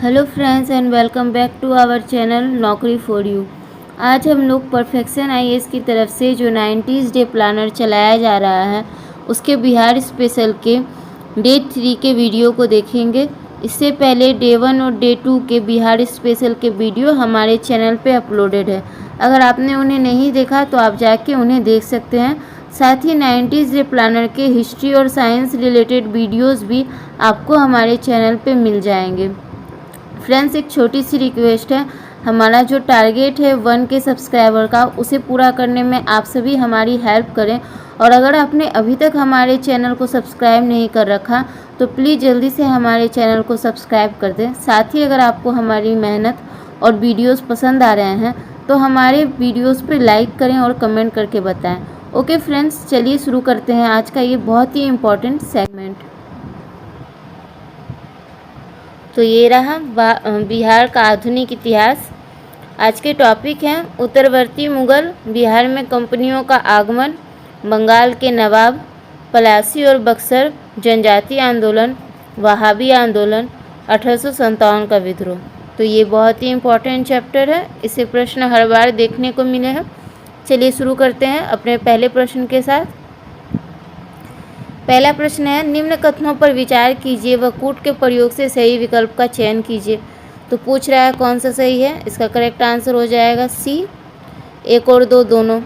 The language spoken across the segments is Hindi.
Hello friends and welcome back to our channel Naukri for you. आज हम लोग परफेक्शन आईएएस की तरफ से जो 90s डे प्लानर चलाया जा रहा है उसके बिहार स्पेशल के डे 3 के वीडियो को देखेंगे। इससे पहले डे 1 और डे 2 के बिहार स्पेशल के वीडियो हमारे चैनल पे अपलोडेड है। अगर आपने उन्हें नहीं देखा तो आप जाके उन्हें देख सकते हैं। साथ ही 90s डे प्लानर के हिस्ट्री और साइंस रिलेटेड वीडियोज़ भी आपको हमारे चैनल पे मिल जाएंगे। फ्रेंड्स, एक छोटी सी रिक्वेस्ट है, हमारा जो टारगेट है 1K सब्सक्राइबर का उसे पूरा करने में आप सभी हमारी हेल्प करें। और अगर आपने अभी तक हमारे चैनल को सब्सक्राइब नहीं कर रखा तो प्लीज़ जल्दी से हमारे चैनल को सब्सक्राइब कर दें। साथ ही अगर आपको हमारी मेहनत और वीडियोस पसंद आ रहे हैं तो हमारे वीडियोस पर लाइक करें और कमेंट करके बताएं। ओके फ्रेंड्स, चलिए शुरू करते हैं आज का ये बहुत ही इम्पोर्टेंट सेगमेंट। तो ये रहा बिहार का आधुनिक इतिहास। आज के टॉपिक हैं उत्तरवर्ती मुगल, बिहार में कंपनियों का आगमन, बंगाल के नवाब, पलासी और बक्सर जनजातीय आंदोलन, वहाबी आंदोलन, 1857 का विद्रोह। तो ये बहुत ही इम्पोर्टेंट चैप्टर है, इसे प्रश्न हर बार देखने को मिले हैं। चलिए शुरू करते हैं अपने पहले प्रश्न के साथ। पहला प्रश्न है, निम्न कथनों पर विचार कीजिए व कूट के प्रयोग से सही विकल्प का चयन कीजिए। तो पूछ रहा है कौन सा सही है। इसका करेक्ट आंसर हो जाएगा सी, 1 और 2 दोनों।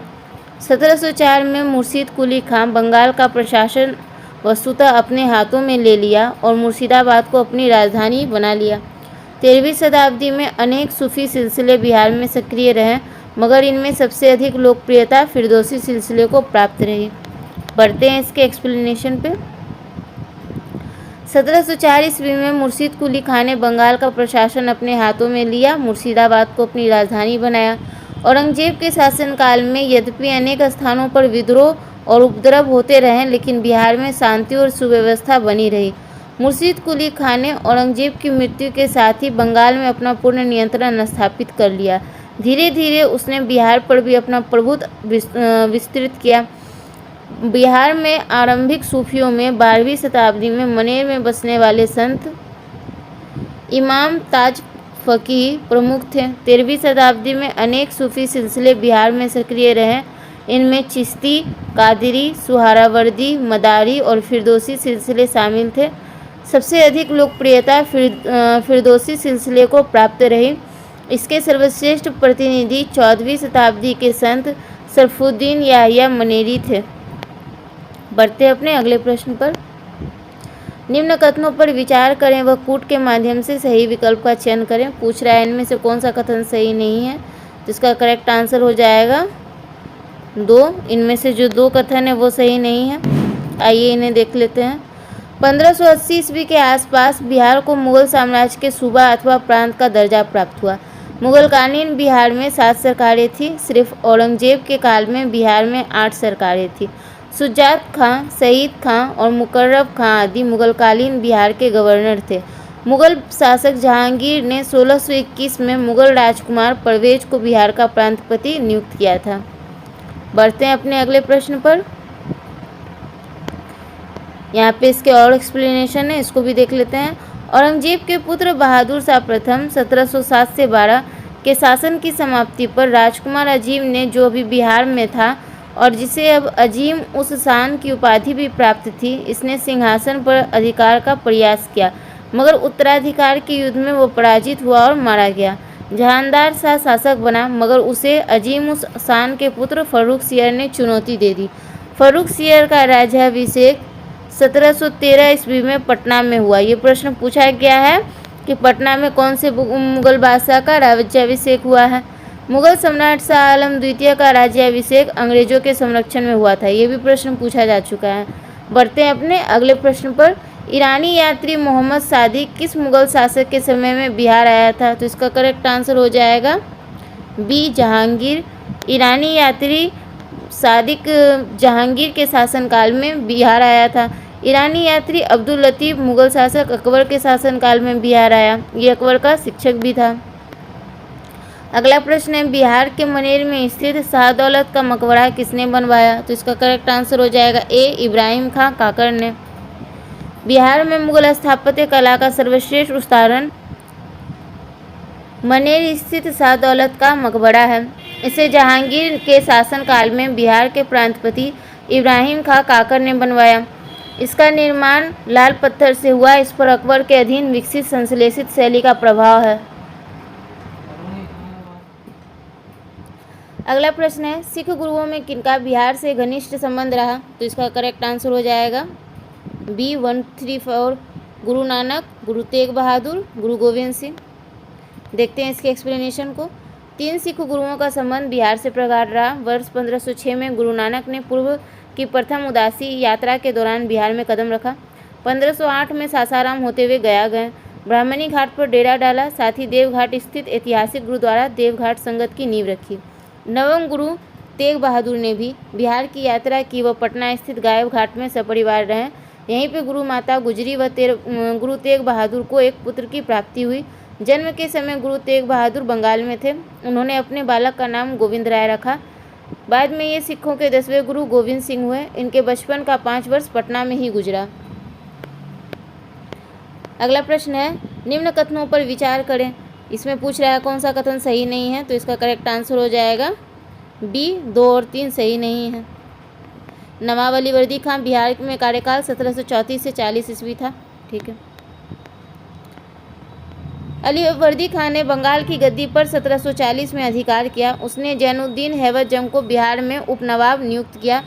1704 में मुर्शीद कुली खां बंगाल का प्रशासन वस्तुतः अपने हाथों में ले लिया और मुर्शिदाबाद को अपनी राजधानी बना लिया। 13वीं शताब्दी में अनेक सूफी सिलसिले बिहार में सक्रिय रहे, मगर इनमें सबसे अधिक लोकप्रियता फिरदौसी सिलसिले को प्राप्त रही। बढ़ते हैं इसके एक्सप्लेनेशन पे। 1704 ईस्वी में मुर्शीद कुली खां ने बंगाल का प्रशासन अपने हाथों में लिया, मुर्शिदाबाद को अपनी राजधानी बनाया। औरंगजेब के शासनकाल में यद्यपि अनेक स्थानों पर विद्रोह और उपद्रव होते रहे, लेकिन बिहार में शांति और सुव्यवस्था बनी रही। मुर्शीद कुली खां ने औरंगजेब की मृत्यु के साथ ही बंगाल में अपना पूर्ण नियंत्रण स्थापित कर लिया। धीरे धीरे उसने बिहार पर भी अपना प्रभुत्व विस्तृत किया। बिहार में आरंभिक सूफियों में 12वीं शताब्दी में मनेर में बसने वाले संत इमाम ताज फकीह प्रमुख थे। 13वीं शताब्दी में अनेक सूफी सिलसिले बिहार में सक्रिय रहे। इनमें चिश्ती, कादरी, सुहरावर्दी, मदारी और फिरदौसी सिलसिले शामिल थे। सबसे अधिक लोकप्रियता फिरदौसी सिलसिले को प्राप्त रही। इसके सर्वश्रेष्ठ प्रतिनिधि 14वीं शताब्दी के संत सरफुद्दीन याहिया मनेरी थे। बढ़ते अपने अगले प्रश्न पर। निम्न कथनों पर विचार करें व कूट के माध्यम से सही विकल्प का चयन करें। पूछ रहा है इनमें से कौन सा कथन सही नहीं है, जिसका करेक्ट आंसर हो जाएगा 2। इनमें से जो 2 कथन है वो सही नहीं है। आइए इन्हें देख लेते हैं। 1580 ईस्वी के आसपास बिहार को मुगल साम्राज्य के सूबा अथवा प्रांत का दर्जा प्राप्त हुआ। मुगलकालीन बिहार में 7 सरकारें थीं। सिर्फ औरंगजेब के काल में बिहार में 8 सरकारें थीं। शुजात खां, सईद खां और मुकर्रब खां आदि मुगलकालीन बिहार के गवर्नर थे। मुगल शासक जहांगीर ने 1621 में मुगल राजकुमार परवेज को बिहार का प्रांतपति नियुक्त किया था। बढ़ते हैं अपने अगले प्रश्न पर। यहाँ पे इसके और एक्सप्लेनेशन है, इसको भी देख लेते हैं। औरंगजेब के पुत्र बहादुर शाह प्रथम 1707 से 12 के शासन की समाप्ति पर राजकुमार अजीम ने, जो अभी बिहार में था और जिसे अब अजीम उस शान की उपाधि भी प्राप्त थी, इसने सिंहासन पर अधिकार का प्रयास किया, मगर उत्तराधिकार के युद्ध में वो पराजित हुआ और मारा गया। जहांदार शाह शासक बना, मगर उसे अजीम उस शान के पुत्र फर्रुख सियर ने चुनौती दे दी। फर्रुख सियर का राज्याभिषेक 1713 ईस्वी में पटना में हुआ। ये प्रश्न पूछा गया है कि पटना में कौन से मुगल बादशाह का राज्याभिषेक हुआ है। मुगल सम्राट शाह आलम द्वितीय का राज्याभिषेक अंग्रेजों के संरक्षण में हुआ था। ये भी प्रश्न पूछा जा चुका है। बढ़ते हैं अपने अगले प्रश्न पर। ईरानी यात्री मोहम्मद सादिक किस मुगल शासक के समय में बिहार आया था। तो इसका करेक्ट आंसर हो जाएगा बी, जहांगीर। ईरानी यात्री सादिक जहांगीर के शासनकाल में बिहार आया था। ईरानी यात्री अब्दुल लतीफ़ मुगल शासक अकबर के शासनकाल में बिहार आया। ये अकबर का शिक्षक भी था। अगला प्रश्न है, बिहार के मनेर में स्थित शाहदौलत का मकबरा किसने बनवाया। तो इसका करेक्ट आंसर हो जाएगा ए, इब्राहिम खां काकर ने। बिहार में मुगल स्थापत्य कला का सर्वश्रेष्ठ उदाहरण मनेर स्थित शाह दौलत का मकबरा है। इसे जहांगीर के शासनकाल में बिहार के प्रांतपति इब्राहिम खां काकर ने बनवाया। इसका निर्माण लाल पत्थर से हुआ। इस पर अकबर के अधीन विकसित संश्लेषित शैली का प्रभाव है। अगला प्रश्न है, सिख गुरुओं में किनका बिहार से घनिष्ठ संबंध रहा? तो इसका करेक्ट आंसर हो जाएगा बी 1, 3, 4 गुरु नानक, गुरु तेग बहादुर, गुरु गोविंद सिंह। देखते हैं इसके एक्सप्लेनेशन को। 3 सिख गुरुओं का संबंध बिहार से प्रगाढ़ रहा। वर्ष 1506 में गुरु नानक ने पूर्व की प्रथम उदासी यात्रा के दौरान बिहार में कदम रखा। 1508 में सासाराम होते हुए गया गए, ब्राह्मणी घाट पर डेरा डाला। साथ ही देवघाट स्थित ऐतिहासिक गुरुद्वारा देवघाट संगत की नींव रखी। नवम गुरु तेग बहादुर ने भी बिहार की यात्रा की व पटना स्थित गायब घाट में सपरिवार रहे। यहीं पे गुरु माता गुजरी व गुरु तेग बहादुर को एक पुत्र की प्राप्ति हुई। जन्म के समय गुरु तेग बहादुर बंगाल में थे। उन्होंने अपने बालक का नाम गोविंद राय रखा। बाद में ये सिखों के 10वें गुरु गोविंद सिंह हुए। इनके बचपन का 5 वर्ष पटना में ही गुजरा। अगला प्रश्न है, निम्न कथनों पर विचार करें। इसमें पूछ रहा है कौन सा कथन सही नहीं है, तो इसका करेक्ट आंसर हो जाएगा बी 2 और 3 सही नहीं है। नवाब अलीवर्दी खां बिहार में कार्यकाल 1734 से 40 ईस्वी था। ठीक है। अलीवर्दी खां ने बंगाल की गद्दी पर 1740 में अधिकार किया। उसने जैनुद्दीन हैबत जंग को बिहार में उपनवाब नियुक्त किया।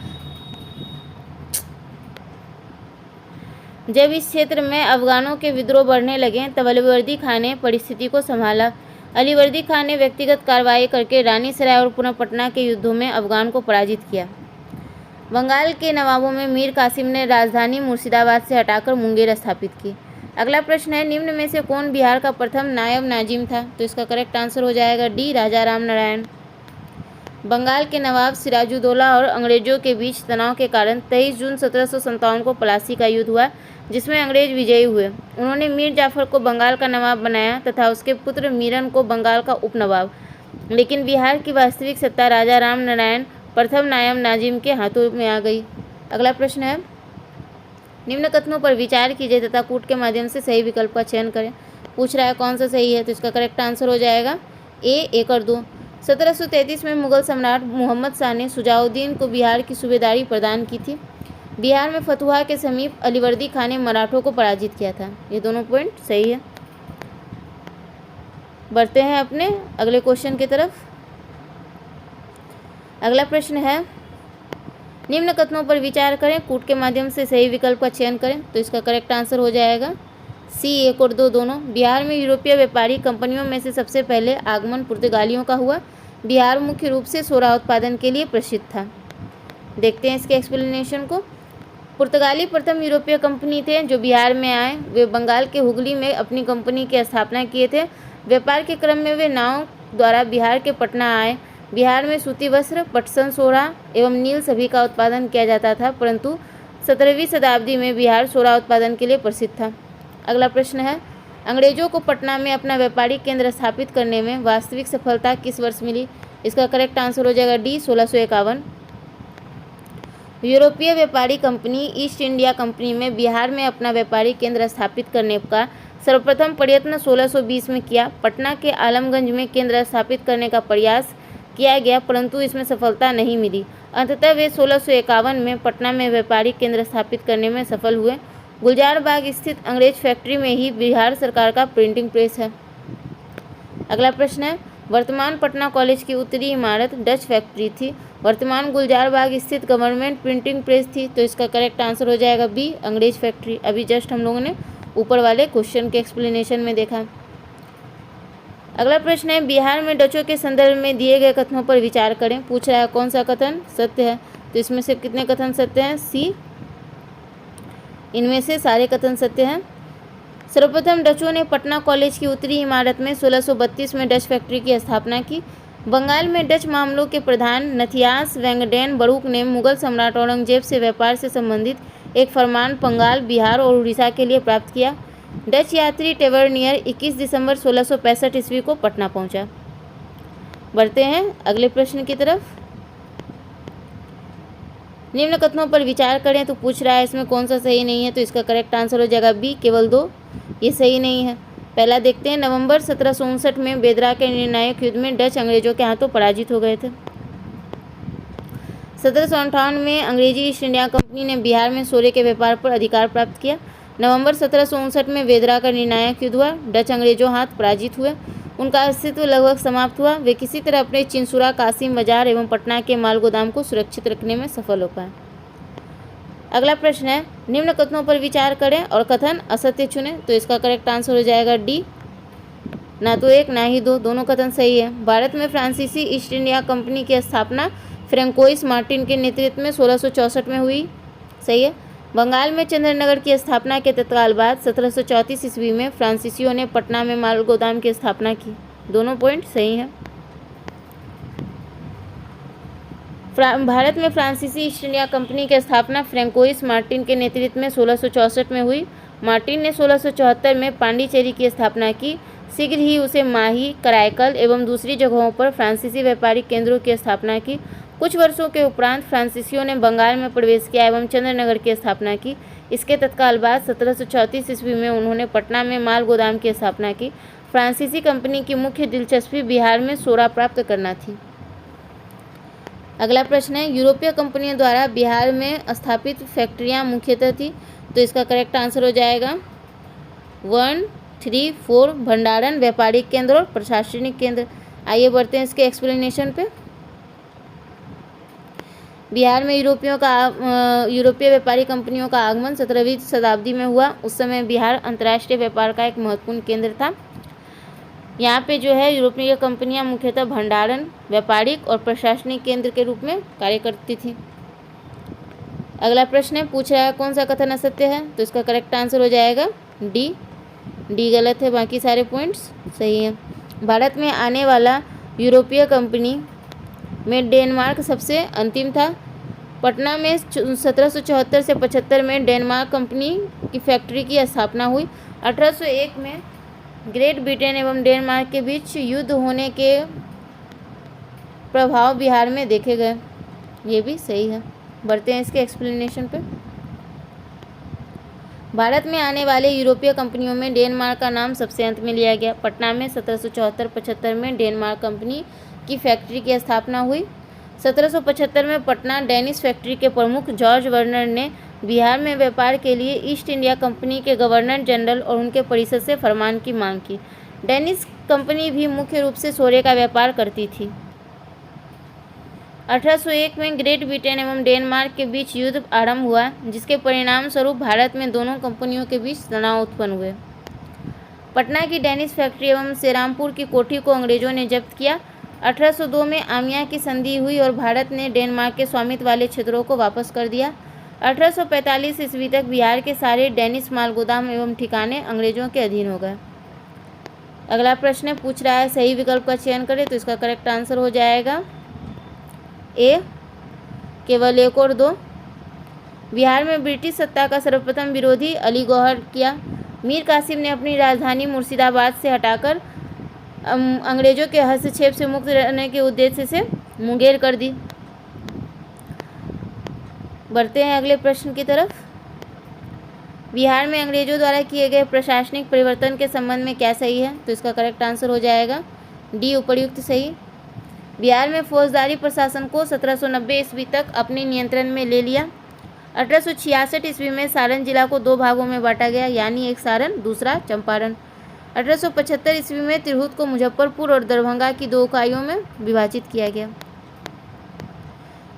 जब इस क्षेत्र में अफगानों के विद्रोह बढ़ने लगे तब अलीवर्दी खां ने परिस्थिति को संभाला। अलीवर्दी खां ने व्यक्तिगत कार्रवाई करके रानीसराय और पुनः पटना के युद्धों में अफगान को पराजित किया। बंगाल के नवाबों में मीर कासिम ने राजधानी मुर्शिदाबाद से हटाकर मुंगेर स्थापित की। अगला प्रश्न है, निम्न में से कौन बिहार का प्रथम नायब नाजिम था? तो इसका करेक्ट आंसर हो जाएगा डी राजा राम नारायण। बंगाल के नवाब सिराजुद्दौला और अंग्रेजों के बीच तनाव के कारण 23 जून 1757 को प्लासी का युद्ध हुआ, जिसमें अंग्रेज विजयी हुए। उन्होंने मीर जाफर को बंगाल का नवाब बनाया तथा उसके पुत्र मीरन को बंगाल का उपनवाब। लेकिन बिहार की वास्तविक सत्ता राजा राम नारायण प्रथम नायब नाजिम के हाथों में आ गई। अगला प्रश्न है, निम्न कथनों पर विचार कीजिए तथा कूट के माध्यम से सही विकल्प का चयन करें। पूछ रहा है कौन सा सही है, तो इसका करेक्ट आंसर हो जाएगा ए 1 और 2। 1733 में मुगल सम्राट मोहम्मद शाह ने शुजाउद्दीन को बिहार की सूबेदारी प्रदान की थी। बिहार में फतुहा के समीप अलीवर्दी खां ने मराठों को पराजित किया था। ये दोनों पॉइंट सही है। बढ़ते हैं अपने अगले क्वेश्चन की तरफ। अगला प्रश्न है, निम्न कथनों पर विचार करें, कूट के माध्यम से सही विकल्प का चयन करें। तो इसका करेक्ट आंसर हो जाएगा सी 1 और 2 दोनों। बिहार में यूरोपीय व्यापारी कंपनियों में से सबसे पहले आगमन पुर्तगालियों का हुआ। बिहार मुख्य रूप से सोरा उत्पादन के लिए प्रसिद्ध था। देखते हैं इसके एक्सप्लेनेशन को। पुर्तगाली प्रथम यूरोपीय कंपनी थे जो बिहार में आए। वे बंगाल के हुगली में अपनी कंपनी की स्थापना किए थे। व्यापार के क्रम में वे नाव द्वारा बिहार के पटना आए। बिहार में सूती वस्त्र, पटसन, सोरा एवं नील सभी का उत्पादन किया जाता था, परंतु 17वीं शताब्दी में बिहार सोरा उत्पादन के लिए प्रसिद्ध था। अगला प्रश्न है, अंग्रेजों को पटना में अपना व्यापारिक केंद्र स्थापित करने में वास्तविक सफलता किस वर्ष मिली? इसका करेक्ट आंसर हो जाएगा डी 1651। यूरोपीय व्यापारी कंपनी ईस्ट इंडिया कंपनी में बिहार में अपना व्यापारिक केंद्र स्थापित करने का सर्वप्रथम प्रयत्न 1620 में किया। पटना के आलमगंज में केंद्र स्थापित करने का प्रयास किया गया, परंतु इसमें सफलता नहीं मिली। अंततः वे 1651 में पटना में व्यापारिक केंद्र स्थापित करने में सफल हुए। गुलजार बाग स्थित अंग्रेज फैक्ट्री में ही बिहार सरकार का प्रिंटिंग प्रेस है। अगला प्रश्न है, वर्तमान पटना कॉलेज की उत्तरी इमारत डच फैक्ट्री थी। वर्तमान गुलजार बाग स्थित गवर्नमेंट प्रिंटिंग प्रेस थी। तो इसका करेक्ट आंसर हो जाएगा बी अंग्रेज फैक्ट्री। अभी जस्ट हम लोगों ने ऊपर वाले क्वेश्चन के एक्सप्लेनेशन में देखा। अगला प्रश्न है, बिहार में डचों के संदर्भ में दिए गए कथनों पर विचार करें। पूछ रहा है कौन सा कथन सत्य है? तो इसमें से कितने कथन सत्य हैं? सी। इनमें से सारे कथन सत्य हैं। सर्वप्रथम डचों ने पटना कॉलेज की उत्तरी इमारत में 1632 में डच फैक्ट्री की स्थापना की। बंगाल में डच मामलों के प्रधान नथियास वैंगडेन बरूक ने मुगल सम्राट औरंगजेब से व्यापार से संबंधित एक फरमान बंगाल, बिहार और उड़ीसा के लिए प्राप्त किया। डच यात्री टेवर्नियर 21 दिसंबर 1665 ईस्वी को पटना पहुंचा। बढ़ते हैं अगले प्रश्न की तरफ। निम्न कथनों पर विचार करें। तो पूछ रहा है इसमें कौन सा सही नहीं है? तो इसका करेक्ट आंसर हो जाएगा बी केवल 2। ये सही नहीं है। पहला देखते हैं। नवंबर 1759 में बेदरा के निर्णायक युद्ध में डच अंग्रेजों के हाथों पराजित हो गए थे। 1758 में अंग्रेजी ईस्ट इंडिया कंपनी ने बिहार में सोरे के व्यापार पर अधिकार प्राप्त किया। नवंबर 1759 में बेदरा का निर्णायक युद्ध हुआ। डच अंग्रेजों हाथ पराजित हुए, उनका अस्तित्व लगभग समाप्त हुआ। वे किसी तरह अपने चिंसुरा, कासिम बाजार एवं पटना के माल गोदाम को सुरक्षित रखने में सफल हो पाए। अगला प्रश्न है, निम्न कथनों पर विचार करें और कथन असत्य चुनें। तो इसका करेक्ट आंसर हो जाएगा डी, ना तो एक ना ही दो, दोनों कथन सही है। भारत में फ्रांसीसी ईस्ट इंडिया कंपनी की स्थापना फ्रैंकोइस मार्टिन के नेतृत्व में 1664 में हुई, सही है। बंगाल में चंद्रनगर की स्थापना के तत्काल बाद 1734 ईस्वी में फ्रांसीसियों ने पटना में माल गोदाम की स्थापना की, दोनों पॉइंट सही हैं। भारत में फ्रांसीसी ईस्ट इंडिया कंपनी की स्थापना फ्रैंकोइस मार्टिन के नेतृत्व में 1664 में हुई। मार्टिन ने 1674 में पांडिचेरी की स्थापना की। शीघ्र ही उसे माही, कराईकल एवं दूसरी जगहों पर फ्रांसीसी व्यापारिक केंद्रों की स्थापना की। कुछ वर्षों के उपरांत फ्रांसीसियों ने बंगाल में प्रवेश किया एवं चंद्रनगर की स्थापना की। इसके तत्काल बाद 1734 ईस्वी में उन्होंने पटना में माल गोदाम की स्थापना की। फ्रांसीसी कंपनी की मुख्य दिलचस्पी बिहार में सोरा प्राप्त करना थी। अगला प्रश्न है, यूरोपीय कंपनियों द्वारा बिहार में स्थापित फैक्ट्रियां मुख्यतः थी। तो इसका करेक्ट आंसर हो जाएगा 1, 3, 4 भंडारण, व्यापारिक केंद्र और प्रशासनिक केंद्र। आइए बढ़ते हैं इसके एक्सप्लेनेशन पे। बिहार में यूरोपीय व्यापारी कंपनियों का आगमन 17वीं शताब्दी में हुआ। उस समय बिहार अंतर्राष्ट्रीय व्यापार का एक महत्वपूर्ण केंद्र था। यहाँ पे जो है यूरोपीय कंपनियां मुख्यतः भंडारण, व्यापारिक और प्रशासनिक केंद्र के रूप में कार्य करती थी। अगला प्रश्न है, पूछ रहा है कौन सा कथन असत्य है। तो इसका करेक्ट आंसर हो जाएगा डी, डी गलत है, बाकी सारे पॉइंट्स सही हैं। भारत में आने वाला यूरोपीय कंपनी में डेनमार्क सबसे अंतिम था। पटना में 1774 से 75 में डेनमार्क कंपनी की फैक्ट्री की स्थापना हुई। 1801 में ग्रेट ब्रिटेन एवं डेनमार्क के बीच युद्ध होने के प्रभाव बिहार में देखे गए, ये भी सही है। बढ़ते हैं इसके एक्सप्लेनेशन पे। भारत में आने वाले यूरोपीय कंपनियों में डेनमार्क का नाम सबसे अंत में लिया गया। पटना में 1774-75 में डेनमार्क कंपनी की फैक्ट्री की स्थापना हुई। 1775 में पटना डेनिश फैक्ट्री के प्रमुख जॉर्ज वर्नर ने बिहार में व्यापार के लिए ईस्ट इंडिया कंपनी के गवर्नर जनरल और उनके परिषद से फरमान की मांग की। डेनिश कंपनी भी मुख्य रूप से सोरे का व्यापार करती थी। 1801 में ग्रेट ब्रिटेन एवं डेनमार्क के बीच युद्ध आरंभ हुआ, जिसके परिणाम स्वरूप भारत में दोनों कंपनियों के बीच तनाव उत्पन्न हुए। पटना की डेनिश फैक्ट्री एवं सेरामपुर की कोठी को अंग्रेजों ने जब्त किया। 1802 में आमिया की संधि हुई और भारत ने डेनमार्क के स्वामित्व वाले क्षेत्रों को वापस कर दिया। 1845 ईस्वी तक बिहार के सारे डेनिश माल गोदाम एवं ठिकाने अंग्रेजों के अधीन हो गए। अगला प्रश्न पूछ रहा है सही विकल्प का चयन करें। तो इसका करेक्ट आंसर हो जाएगा ए, केवल 1 और 2। बिहार में ब्रिटिश सत्ता का सर्वप्रथम विरोधी अली गौहर किया। मीर कासिम ने अपनी राजधानी मुर्शिदाबाद से हटाकर अंग्रेजों के हस्तक्षेप से मुक्त रहने के उद्देश्य से मुंगेर कर दी। बढ़ते हैं अगले प्रश्न की तरफ। बिहार में अंग्रेजों द्वारा किए गए प्रशासनिक परिवर्तन के संबंध में क्या सही है। तो इसका करेक्ट आंसर हो जाएगा डी, उपर्युक्त सही। बिहार में फौजदारी प्रशासन को 1790 ईस्वी तक अपने नियंत्रण में ले लिया। 1866 ईस्वी में सारण जिला को 2 भागों में बांटा गया, यानी एक सारण दूसरा चंपारण। 1875 ईस्वी में तिरहुत को मुजफ्फरपुर और दरभंगा की 2 इकाइयों में विभाजित किया गया।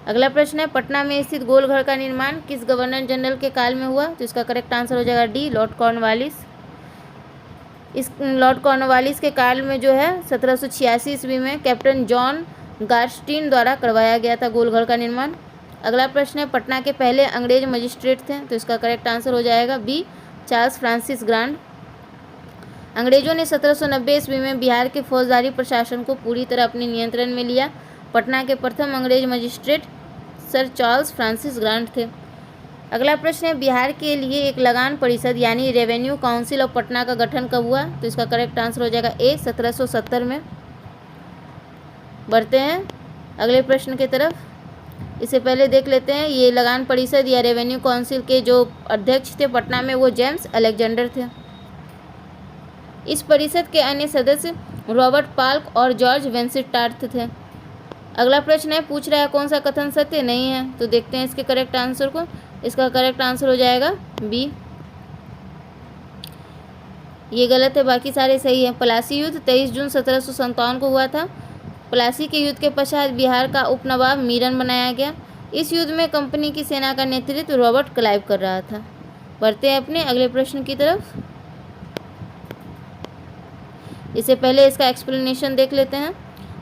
अगला प्रश्न है, पटना में स्थित गोलघर का निर्माण किस गवर्नर जनरल के काल में हुआ। तो इसका करेक्ट आंसर हो जाएगा डी, लॉर्ड कॉर्नवालिस। इस लॉर्ड कॉर्नवालिस के काल में जो है 1786 ईस्वी में कैप्टन जॉन गार्स्टीन द्वारा करवाया गया था गोलघर का निर्माण। अगला प्रश्न है, पटना के पहले अंग्रेज मजिस्ट्रेट थे। तो इसका करेक्ट आंसर हो जाएगा बी, चार्ल्स फ्रांसिस ग्रांड। अंग्रेजों ने 1790 ईस्वी में बिहार के फौजदारी प्रशासन को पूरी तरह अपने नियंत्रण में लिया। पटना के प्रथम अंग्रेज magistrate sir Charles Francis grant थे। अगला प्रश्न है, बिहार के लिए एक लगान परिषद यानी रेवेन्यू काउंसिल ऑफ पटना का गठन कब हुआ। तो इसका करेक्ट आंसर हो जाएगा ए, 1770 में। बढ़ते हैं अगले प्रश्न की तरफ। इससे पहले देख लेते हैं ये लगान परिषद या रेवेन्यू काउंसिल के जो अध्यक्ष थे पटना में, वो जेम्स अलेक्जेंडर थे। इस परिषद के अन्य सदस्य रॉबर्ट पाल्क और जॉर्ज वेंसिटार्थ थे। अगला प्रश्न है, पूछ रहा है कौन सा कथन सत्य नहीं है। तो देखते हैं इसके करेक्ट आंसर को। इसका करेक्ट आंसर हो जाएगा बी, ये गलत है, बाकी सारे सही है। पलासी युद्ध 23 जून 1757 को हुआ था। पलासी के युद्ध के पश्चात बिहार का उपनवाब मीरन बनाया गया। इस युद्ध में कंपनी की सेना का नेतृत्व रॉबर्ट क्लाइव कर रहा था। बढ़ते हैं अपने अगले प्रश्न की तरफ। इससे पहले इसका एक्सप्लेनेशन देख लेते हैं।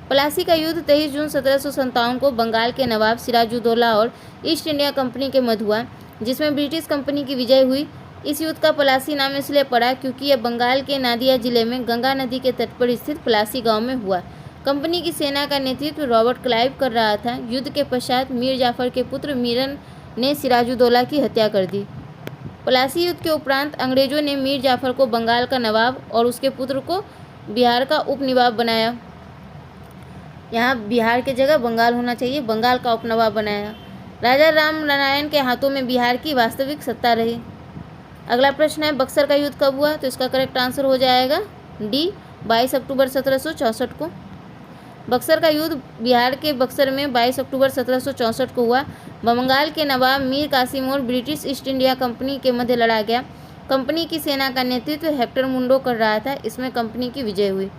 पलासी का युद्ध 23 जून 1757 को बंगाल के नवाब सिराजुद्दौला और ईस्ट इंडिया कंपनी के मध्य हुआ, जिसमें ब्रिटिश कंपनी की विजय हुई। इस युद्ध का पलासी नाम इसलिए पड़ा क्योंकि यह बंगाल के नादिया जिले में गंगा नदी के तट पर स्थित पलासी गांव में हुआ। कंपनी की सेना का नेतृत्व रॉबर्ट क्लाइव कर रहा था। युद्ध के पश्चात मीर जाफर के पुत्र मीरन ने सिराजुद्दौला की हत्या कर दी। पलासी युद्ध के उपरांत अंग्रेजों ने मीर जाफर को बंगाल का नवाब और उसके पुत्र को बिहार का उपनवाब बनाया। यहाँ बिहार की जगह बंगाल होना चाहिए, बंगाल का उपनवाब बनाया। राजा राम नारायण के हाथों में बिहार की वास्तविक सत्ता रही। अगला प्रश्न है, बक्सर का युद्ध कब हुआ। तो इसका करेक्ट आंसर हो जाएगा डी, 22 अक्टूबर 1764 को। बक्सर का युद्ध बिहार के बक्सर में 22 अक्टूबर 1764 को हुआ। बंगाल के नवाब मीर कासिम और ब्रिटिश ईस्ट इंडिया कंपनी के मध्य लड़ा गया। कंपनी की सेना का नेतृत्व हेक्टर मुंडो कर रहा था। इसमें कंपनी की विजय हुई।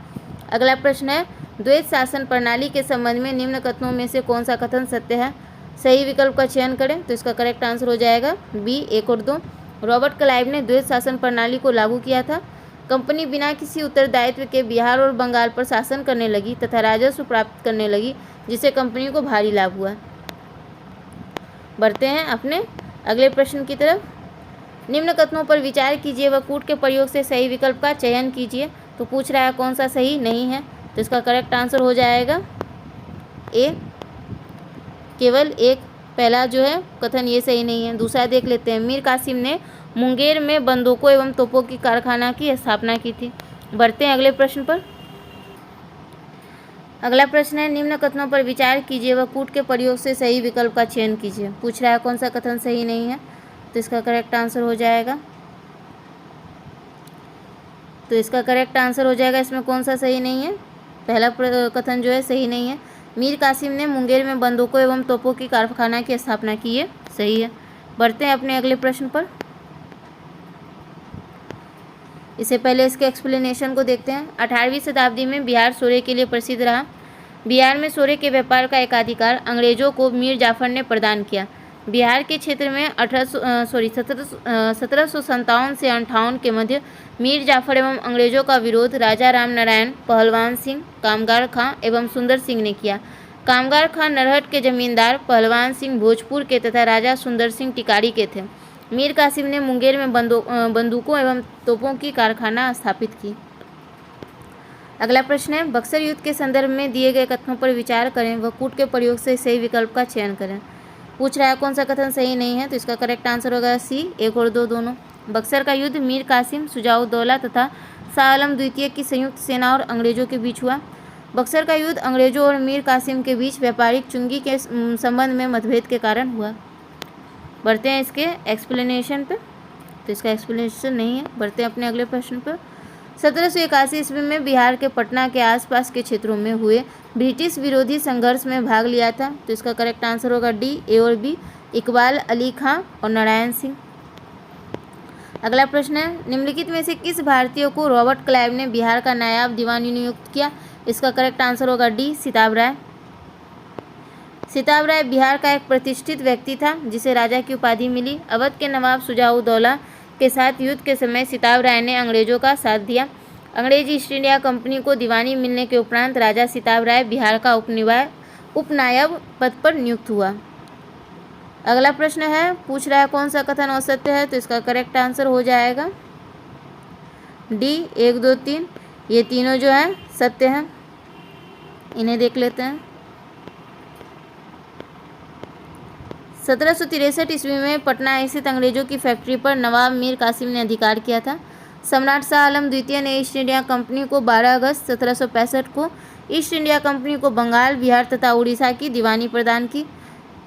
अगला प्रश्न है, द्वैत शासन प्रणाली के संबंध में निम्न कथनों में से कौन सा कथन सत्य है। सही विकल्प का चयन करें। तो इसका करेक्ट आंसर हो जाएगा बी, 1 और 2। रॉबर्ट क्लाइव ने द्वैत शासन प्रणाली को लागू किया था। कंपनी बिना किसी उत्तरदायित्व के बिहार और बंगाल पर शासन करने लगी तथा राजस्व प्राप्त करने लगी, जिससे कंपनी को भारी लाभ हुआ। बढ़ते हैं अपने अगले प्रश्न की तरफ। निम्न कथनों पर विचार कीजिए व कूट के प्रयोग से सही विकल्प का चयन कीजिए। तो पूछ रहा है कौन सा सही नहीं है। तो इसका करेक्ट आंसर हो जाएगा ए, केवल एक, पहला जो है कथन ये सही नहीं है। दूसरा देख लेते हैं, मीर कासिम ने मुंगेर में बंदूकों एवं तोपों की कारखाना की स्थापना की थी। बढ़ते हैं अगले प्रश्न पर। अगला प्रश्न है, निम्न कथनों पर विचार कीजिए व कूट के प्रयोग से सही विकल्प का चयन कीजिए। पूछ रहा है कौन सा कथन सही नहीं है। तो इसका करेक्ट आंसर हो जाएगा, तो इसका करेक्ट आंसर हो जाएगा, इसमें कौन सा सही नहीं है। पहला कथन जो है सही नहीं है। मीर कासिम ने मुंगेर में बंदूकों एवं तोपों की कारखाना की स्थापना की है, सही है। बढ़ते हैं अपने अगले प्रश्न पर। इससे पहले इसके एक्सप्लेनेशन को देखते हैं। 18वीं शताब्दी में बिहार सोरे के लिए प्रसिद्ध रहा। बिहार में सोरे के व्यापार का एकाधिकार अंग्रेजों को मीर जाफर ने प्रदान किया। बिहार के क्षेत्र में 1757 से 58 के मध्य मीर जाफर एवं अंग्रेजों का विरोध राजा राम नारायण, पहलवान सिंह, कामगार खां एवं सुंदर सिंह ने किया। कामगार खां नरहट के जमींदार, पहलवान सिंह भोजपुर के तथा राजा सुंदर सिंह टिकारी के थे। मीर कासिम ने मुंगेर में बंदूकों एवं तोपों की कारखाना स्थापित की। अगला प्रश्न है, बक्सर युद्ध के संदर्भ में दिए गए कथनों पर विचार करें व कूट के प्रयोग से सही विकल्प का चयन करें। पूछ रहा है कौन सा कथन सही नहीं है। तो इसका करेक्ट आंसर होगा सी, 1 और 2 दोनों। बक्सर का युद्ध मीर कासिम, शुजाउद्दौला तथा शाह आलम द्वितीय की संयुक्त सेना और अंग्रेजों के बीच हुआ। बक्सर का युद्ध अंग्रेजों और मीर कासिम के बीच व्यापारिक चुंगी के संबंध में मतभेद के कारण हुआ। बढ़ते हैं इसके एक्सप्लेनेशन पे। तो इसका एक्सप्लेनेशन नहीं है। बढ़ते हैं अपने अगले प्रश्न पर। 1781 ईस्वी में बिहार के पटना के आसपास के क्षेत्रों में हुए ब्रिटिश विरोधी संघर्ष में भाग लिया था। तो इसका करेक्ट आंसर होगा डी, ए और बी, इकबाल अली खां और नारायण सिंह। अगला प्रश्न है, निम्नलिखित में से किस भारतीय को रॉबर्ट क्लाइव ने बिहार का नायाब दीवान नियुक्त किया। इसका करेक्ट आंसर होगा डी, सिताब राय। सिताब राय बिहार का एक प्रतिष्ठित व्यक्ति था जिसे राजा की उपाधि मिली। अवध के नवाब शुजाउद्दौला के साथ युद्ध के समय सिताब राय ने अंग्रेजों का साथ दिया। अंग्रेज ईस्ट इंडिया कंपनी को दीवानी मिलने के उपरांत राजा सिताब राय बिहार का उपनायब पद पर नियुक्त हुआ। अगला प्रश्न है, पूछ रहा है कौन सा कथन असत्य है। तो इसका करेक्ट आंसर हो जाएगा डी, 1, 2, 3। ये तीनों जो है सत्य हैं। इन्हें देख लेते हैं। 1763 ईस्वी में पटना स्थित अंग्रेजों की फैक्ट्री पर नवाब मीर कासिम ने अधिकार किया था। सम्राट शाह आलम द्वितीय ने ईस्ट इंडिया कंपनी को 12 अगस्त 1765 को ईस्ट इंडिया कंपनी को बंगाल, बिहार तथा उड़ीसा की दीवानी प्रदान की।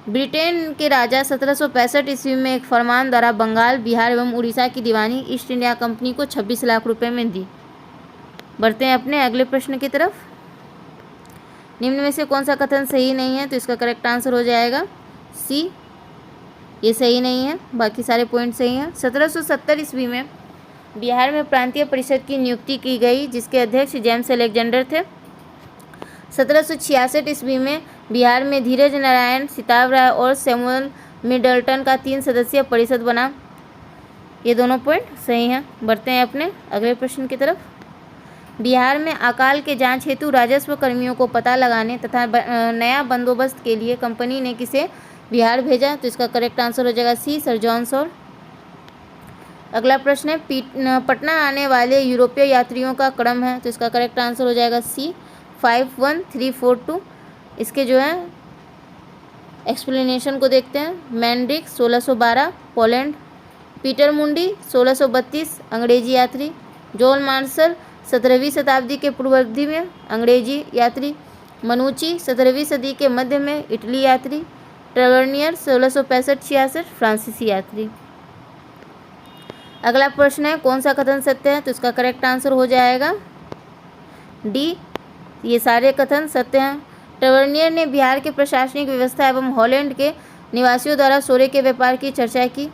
ब्रिटेन के राजा 1765 ईस्वी में एक फरमान द्वारा बंगाल, बिहार एवं उड़ीसा की दीवानी ईस्ट इंडिया कंपनी को 26 लाख रुपए में दी। बढ़ते हैं अपने अगले प्रश्न की तरफ। निम्न में से कौन सा कथन सही नहीं है? तो इसका करेक्ट आंसर हो जाएगा सी, ये सही नहीं है, बाकी सारे पॉइंट सही हैं। 1770 ईस्वी में बिहार में प्रांतीय परिषद की नियुक्ति की गई, जिसके अध्यक्ष जेम्स अलेक्जेंडर थे। 1766 ईस्वी में बिहार में धीरज नारायण सिताब राय और सैमुअल मिडल्टन का 3 सदस्यीय परिषद बना। ये दोनों पॉइंट सही हैं। बढ़ते हैं अपने अगले प्रश्न की तरफ। बिहार में अकाल के जांच हेतु राजस्व कर्मियों को पता लगाने तथा नया बंदोबस्त के लिए कंपनी ने किसे बिहार भेजा? तो इसका करेक्ट आंसर हो जाएगा सी, सर जॉन सॉल। अगला प्रश्न है पटना आने वाले यूरोपीय यात्रियों का क्रम है, तो इसका करेक्ट आंसर हो जाएगा सी, 51342। इसके जो है एक्सप्लेनेशन को देखते हैं। मैंड्रिक 1612 पोलैंड, पीटर मुंडी 1632 अंग्रेजी यात्री, जॉन मार्शल 17वीं शताब्दी के पूर्वार्ध में अंग्रेजी यात्री, मनुची 17वीं सदी के मध्य में इटली यात्री, ट्रेवर्नियर 1665-66 फ्रांसीसी यात्री। अगला प्रश्न है कौन सा कथन सत्य है? तो इसका करेक्ट आंसर हो जाएगा डी, ये सारे कथन सत्य हैं। ट्रेवर्नियर ने बिहार के प्रशासनिक व्यवस्था एवं हॉलैंड के निवासियों द्वारा सोरे के व्यापार की चर्चा की।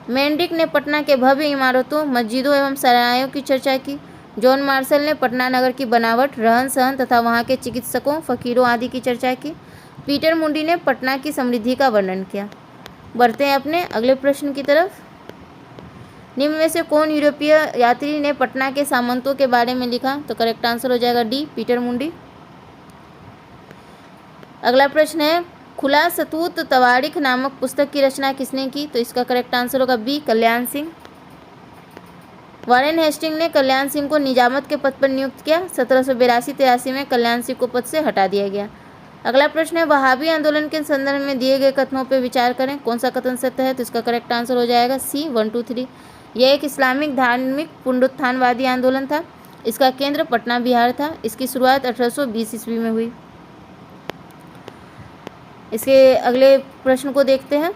मैंड्रिक ने पटना के भव्य इमारतों, मस्जिदों एवं सरायों की चर्चा की। जॉन मार्शल ने पटना नगर की बनावट, रहन सहन तथा वहाँ के चिकित्सकों, फकीरों आदि की चर्चा की। पीटर मुंडी ने पटना की समृद्धि का वर्णन किया। बढ़ते हैं अपने अगले प्रश्न की तरफ। निम्न में से कौन यूरोपीय यात्री ने पटना के सामंतों के बारे में लिखा? तो करेक्ट आंसर हो जाएगा डी, पीटर मुंडी। अगला प्रश्न है खुला सतूत तवारीख नामक पुस्तक की रचना किसने की? तो इसका करेक्ट आंसर होगा B, Kalyan Singh. Warren Hasting ने कल्याण सिंह को निजामत के पद पर नियुक्त किया। 1782-83 में कल्याण सिंह को पद से हटा दिया गया। अगला प्रश्न है वहाबी आंदोलन के संदर्भ में दिए गए कथनों पर विचार करें, कौन सा कथन सत्य है? तो इसका करेक्ट आंसर हो जाएगा सी, 1, 2, 3। यह एक इस्लामिक धार्मिक पुनरुत्थानवादी आंदोलन था। इसका केंद्र पटना बिहार था। इसकी शुरुआत 1820 ईस्वी में हुई। इसके अगले प्रश्न को देखते हैं।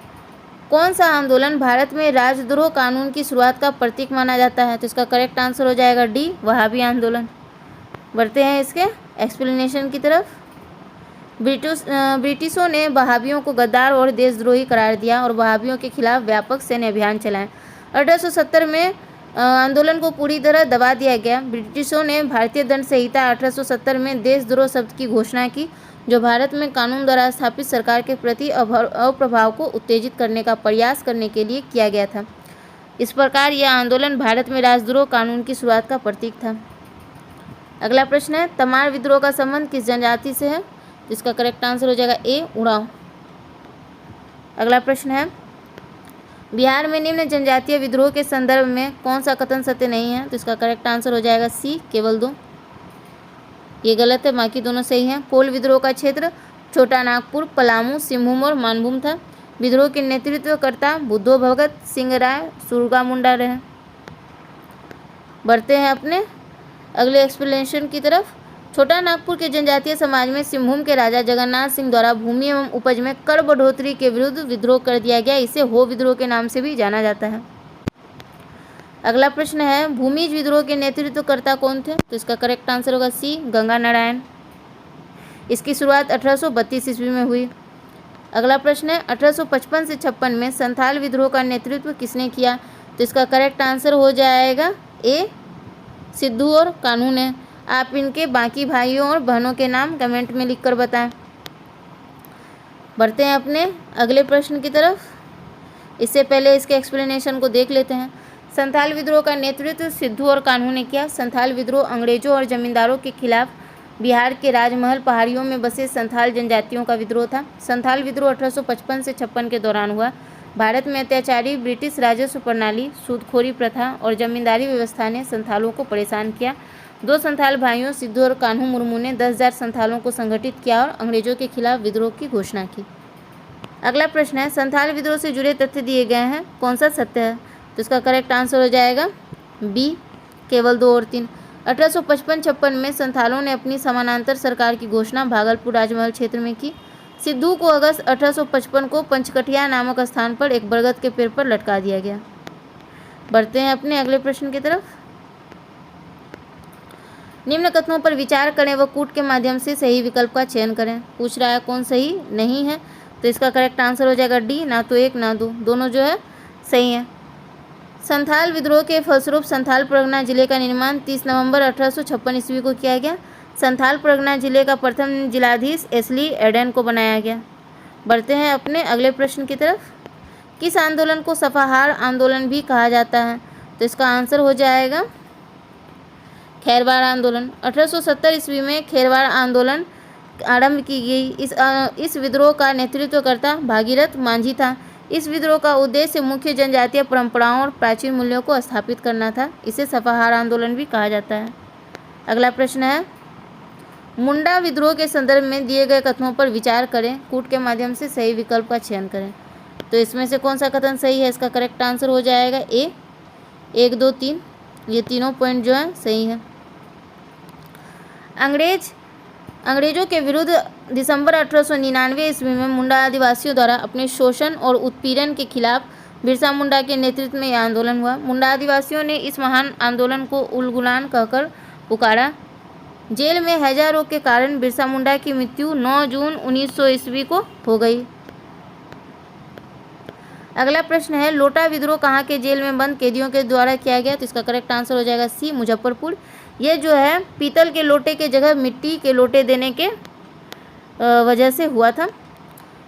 कौन सा आंदोलन भारत में राजद्रोह कानून की शुरुआत का प्रतीक माना जाता है? तो इसका करेक्ट आंसर हो जाएगा डी, वहाबी आंदोलन। बढ़ते हैं इसके एक्सप्लेनेशन की तरफ। ब्रिटिशों ने वहाबियों को गद्दार और देशद्रोही करार दिया और वहाबियों के खिलाफ व्यापक सैन्य अभियान चलाए। 1870 में आंदोलन को पूरी तरह दबा दिया गया। ब्रिटिशों ने भारतीय दंड संहिता 1870 में देशद्रोह शब्द की घोषणा की, जो भारत में कानून द्वारा स्थापित सरकार के प्रति अप्रभाव को उत्तेजित करने का प्रयास करने के लिए किया गया था। इस प्रकार यह आंदोलन भारत में राजद्रोह कानून की शुरुआत का प्रतीक था। अगला प्रश्न है तमार विद्रोह का संबंध किस जनजाति से है? इसका करेक्ट आंसर हो जाएगा ए, उरांव। अगला प्रश्न है बिहार में निम्न जनजातीय विद्रोह के संदर्भ में कौन सा कथन सत्य नहीं है? तो इसका करेक्ट आंसर हो जाएगा सी, केवल 2। ये गलत है, बाकी दोनों सही हैं। कोल विद्रोह का क्षेत्र छोटा नागपुर, पलामू, सिंहभूम और मानभूम था। विद्रोह के नेतृत्वकर्ता बुद्धो भगत सिंह राय सुरगा मुंडा रहे। बढ़ते हैं अपने अगले एक्सप्लेनेशन की तरफ। छोटा नागपुर के जनजातीय समाज में सिंहभूम के राजा जगन्नाथ सिंह द्वारा भूमि एवं उपज में कर बढ़ोतरी के विरुद्ध विद्रोह कर दिया गया। इसे हो विद्रोह के नाम से भी जाना जाता है। अगला प्रश्न है भूमिज विद्रोह के नेतृत्वकर्ता कौन थे? तो इसका करेक्ट आंसर होगा सी, गंगा नारायण। इसकी शुरुआत 1832 ईस्वी में हुई। अगला प्रश्न है 1855 से 56 में संथाल विद्रोह का नेतृत्व किसने किया? तो इसका करेक्ट आंसर हो जाएगा ए, सिद्धू और कानू ने। आप इनके बाकी भाइयों और बहनों के नाम कमेंट में लिखकर बताएं। बढ़ते हैं अपने अगले प्रश्न की तरफ। इससे पहले इसके एक्सप्लेनेशन को देख लेते हैं। संथाल विद्रोह का नेतृत्व सिद्धू और कान्हू ने किया। संथाल विद्रोह अंग्रेजों और जमींदारों के खिलाफ बिहार के राजमहल पहाड़ियों में बसे संथाल जनजातियों का विद्रोह था। संथाल विद्रोह 1855 से 56 के दौरान हुआ। भारत में अत्याचारी ब्रिटिश राजस्व प्रणाली, सूदखोरी प्रथा और जमींदारी व्यवस्था ने संथालों को परेशान किया। 2 संथाल भाइयों सिद्धू और कान्हू मुर्मू ने 10,000 संथालों को संगठित किया और अंग्रेजों के खिलाफ विद्रोह की घोषणा की। अगला प्रश्न है संथाल विद्रोह से जुड़े तथ्य दिए गए हैं, कौन सा सत्य है? तो इसका करेक्ट आंसर हो जाएगा बी, केवल 2 और 3। 1855-56 में संथालों ने अपनी समानांतर सरकार की घोषणा भागलपुर राजमहल क्षेत्र में की। सिद्धू को अगस्त 1855 को पंचकठिया नामक स्थान पर एक बरगद के पेड़ पर लटका दिया गया। बढ़ते हैं अपने अगले प्रश्न की तरफ। निम्न कथनों पर विचार करें व कूट के माध्यम से सही विकल्प का चयन करें। पूछ रहा है कौन सही नहीं है, तो इसका करेक्ट आंसर हो जाएगा डी, ना तो 1 ना 2, दोनों जो है सही है। संथाल विद्रोह के फलस्वरूप संथाल परगना जिले का निर्माण 30 नवंबर 1856 ईस्वी को किया गया। संथाल परगना जिले का प्रथम जिलाधीश एस्ली एडन को बनाया गया। बढ़ते हैं अपने अगले प्रश्न की तरफ। किस आंदोलन को सफाहार आंदोलन भी कहा जाता है, तो इसका आंसर हो जाएगा खैरवाड़ आंदोलन। 1870 ईस्वी में खैरवाड़ आंदोलन आरंभ की गई। इस विद्रोह का नेतृत्वकर्ता भागीरथ मांझी था। इस विद्रोह का उद्देश्य मुख्य जनजातीय परंपराओं और प्राचीन मूल्यों को स्थापित करना था। इसे सफाहार आंदोलन भी कहा जाता है। अगला प्रश्न है, मुंडा विद्रोह के संदर्भ में दिए गए कथनों पर विचार करें, कूट के माध्यम से सही विकल्प का चयन करें। तो इसमें से कौन सा कथन सही है, इसका करेक्ट आंसर हो जाएगा ए, 1, 2, 3, ये तीनों पॉइंट जो है सही है। अंग्रेजों के विरुद्ध दिसंबर 1899 ईस्वी में मुंडा आदिवासियों द्वारा अपने शोषण और उत्पीड़न के खिलाफ बिरसा मुंडा के नेतृत्व में यह आंदोलन हुआ। मुंडा आदिवासियों ने इस महान आंदोलन को उलगुलान कहकर पुकारा। जेल में हैजा रोग के कारण बिरसा मुंडा की मृत्यु 9 जून 1900 ईस्वी को हो गई। अगला प्रश्न है, लोटा विद्रोह कहाँ के जेल में बंद कैदियों के द्वारा किया गया, तो इसका करेक्ट आंसर हो जाएगा सी, मुजफ्फरपुर। ये जो है पीतल के लोटे के जगह मिट्टी के लोटे देने के वजह से हुआ था।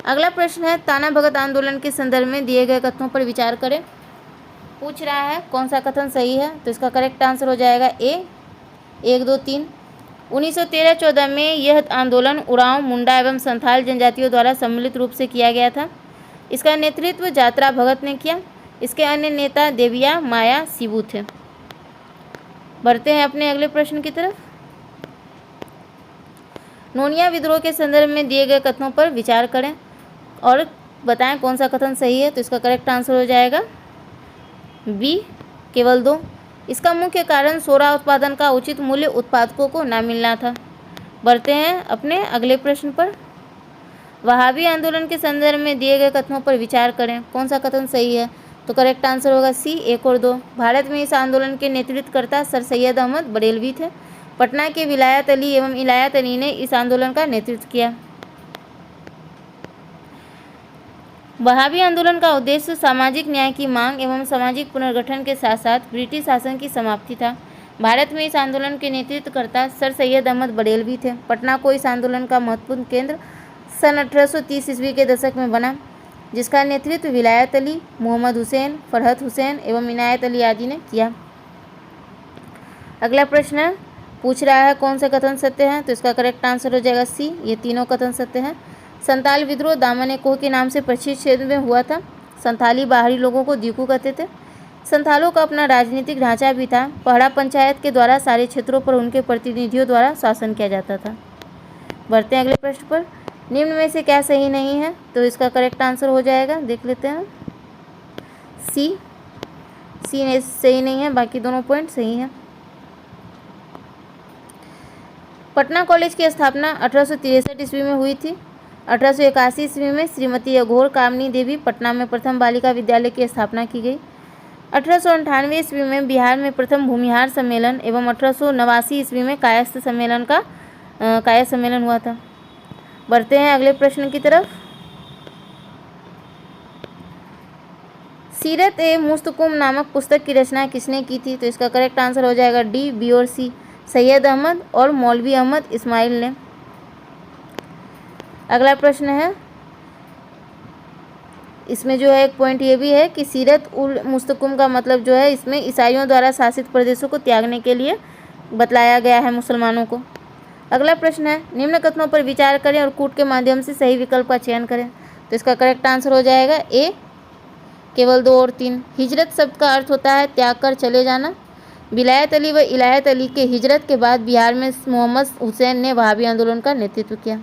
अगला प्रश्न है, ताना भगत आंदोलन के संदर्भ में दिए गए कथनों पर विचार करें। पूछ रहा है कौन सा कथन सही है, तो इसका करेक्ट आंसर हो जाएगा ए, 1, 2, 3। 1913-14 में यह आंदोलन उरांव, मुंडा एवं संथाल जनजातियों द्वारा सम्मिलित रूप से किया गया था। इसका नेतृत्व जात्रा भगत ने किया। इसके अन्य नेता देविया माया शिबू थे। बढ़ते हैं अपने अगले प्रश्न की तरफ। नोनिया विद्रोह के संदर्भ में दिए गए कथनों पर विचार करें और बताएं कौन सा कथन सही है, तो इसका करेक्ट आंसर हो जाएगा बी, केवल 2। इसका मुख्य कारण सोरा उत्पादन का उचित मूल्य उत्पादकों को न मिलना था। बढ़ते हैं अपने अगले प्रश्न पर। वहाबी आंदोलन के संदर्भ में दिए गए कथनों पर विचार करें, कौन सा कथन सही है, तो करेक्ट आंसर होगा सी, 1 और 2। भारत में इस आंदोलन के नेतृत्वकर्ता सर सैयद अहमद बरेलवी थे। पटना के विलायत अली एवं इलायत अली ने इस आंदोलन का नेतृत्व किया। वहाबी आंदोलन का उद्देश्य सामाजिक न्याय की मांग एवं सामाजिक पुनर्गठन के साथ साथ ब्रिटिश शासन की समाप्ति था। भारत में इस आंदोलन के नेतृत्वकर्ता सर सैयद अहमद बरेलवी थे। पटना को इस आंदोलन का महत्वपूर्ण केंद्र सन 1830 ईस्वी के दशक में बना, जिसका नेतृत्व विलायत अली, मोहम्मद हुसैन, फरहत हुसैन एवं इनायत अली आदि ने किया। अगला प्रश्न पूछ रहा है कौन से कथन सत्य हैं, तो इसका करेक्ट आंसर हो जाएगा सी, ये तीनों कथन सत्य हैं। संताल विद्रोह दामन कोह के नाम से प्रसिद्ध क्षेत्र में हुआ था। संथाली बाहरी लोगों को दीकू कहते थे। संथालों का अपना राजनीतिक ढांचा भी था। पहड़ा पंचायत के द्वारा सारे क्षेत्रों पर उनके प्रतिनिधियों द्वारा शासन किया जाता था। बढ़ते हैं अगले प्रश्न पर। निम्न में से क्या सही नहीं है, तो इसका करेक्ट आंसर हो जाएगा, देख लेते हैं, सी सही नहीं है, बाकी दोनों पॉइंट सही हैं। पटना कॉलेज की स्थापना 1863 ईस्वी में हुई थी। 1881 ईस्वी में श्रीमती अघोर कामनी देवी पटना में प्रथम बालिका विद्यालय की स्थापना की गई। 1898 ईस्वी में बिहार में प्रथम भूमिहार सम्मेलन एवं 1889 ईस्वी में कायस्थ सम्मेलन हुआ था। बढ़ते हैं अगले प्रश्न की तरफ। सीरत ए मुस्तकुम नामक पुस्तक की रचना किसने की थी, तो इसका करेक्ट आंसर हो जाएगा डी, बी और सी, सैयद अहमद और मौलवी अहमद इस्माइल ने। अगला प्रश्न है, इसमें जो है एक पॉइंट ये भी है कि सीरत उल मुस्तकुम का मतलब जो है इसमें ईसाइयों द्वारा शासित प्रदेशों को त्यागने के लिए बतलाया गया है मुसलमानों को। अगला प्रश्न है, निम्न कथनों पर विचार करें और कूट के माध्यम से सही विकल्प का चयन करें, तो इसका करेक्ट आंसर हो जाएगा ए, केवल 2 और 3। हिजरत शब्द का अर्थ होता है त्याग कर चले जाना। विलायत अली व इलायत अली के हिजरत के बाद बिहार में मोहम्मद हुसैन ने वहाबी आंदोलन का नेतृत्व किया।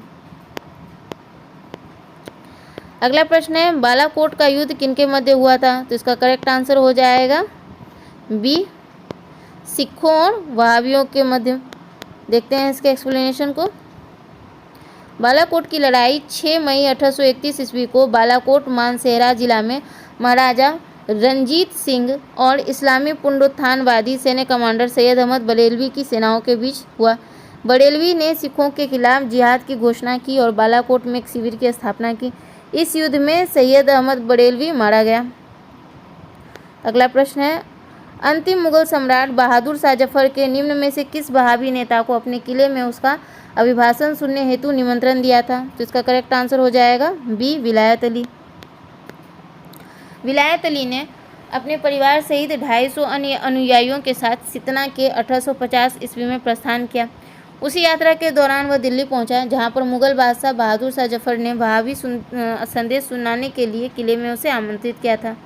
अगला प्रश्न है, बालाकोट का युद्ध किनके मध्य हुआ था, तो इसका करेक्ट आंसर हो जाएगा बी, सिखों और वहाबियों के मध्य। देखते हैं इसके एक्सप्लेनेशन को। बालाकोट की लड़ाई 6 मई 1831 ईस्वी को बालाकोट मानसेहरा जिला में महाराजा रंजीत सिंह और इस्लामी पुनरुत्थानवादी सेना कमांडर सैयद अहमद बरेलवी की सेनाओं के बीच हुआ। बरेलवी ने सिखों के खिलाफ जिहाद की घोषणा की और बालाकोट में एक शिविर की स्थापना की। इस युद्ध में सैयद अहमद बरेलवी मारा गया। अगला प्रश्न है, अंतिम मुगल सम्राट बहादुर शाह जफर के निम्न में से किस वहाबी नेता को अपने किले में उसका अभिभाषण सुनने हेतु निमंत्रण दिया था? तो इसका करेक्ट आंसर हो जाएगा बी, विलायत अली। विलायत अली ने अपने परिवार सहित 250 अन्य अनुयायियों के साथ सितना के 1850 ईस्वी में प्रस्थान किया। उसी यात्रा के दौरान वह दिल्ली पहुंचा, जहां पर मुगल बादशाह बहादुर शाह जफर ने वहाबी संदेश सुनाने के लिए किले में उसे आमंत्रित किया था।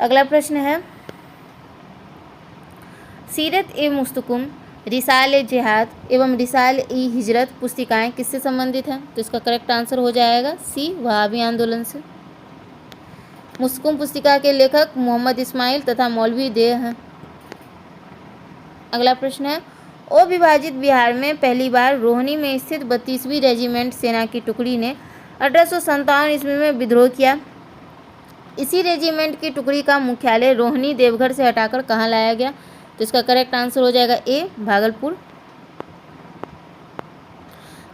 अगला प्रश्न है, सीरत ए मुस्तकुम, रिसाल ए जिहाद एवं रिसाल ई हिजरत पुस्तिकाएं किससे संबंधित हैं? तो इसका करेक्ट आंसर हो जाएगा सी, वहाबी आंदोलन से। मुस्तकुम पुस्तिका के लेखक मोहम्मद इस्माइल तथा मौलवी देह हैं। अगला प्रश्न है, अविभाजित बिहार में पहली बार रोहनी में स्थित 32वीं रेजिमेंट सेना की टुकड़ी ने 1857 ईस्वी में विद्रोह किया। इसी रेजिमेंट की टुकड़ी का मुख्यालय रोहनी देवघर से हटाकर कहाँ लाया गया? तो इसका करेक्ट आंसर हो जाएगा ए, भागलपुर।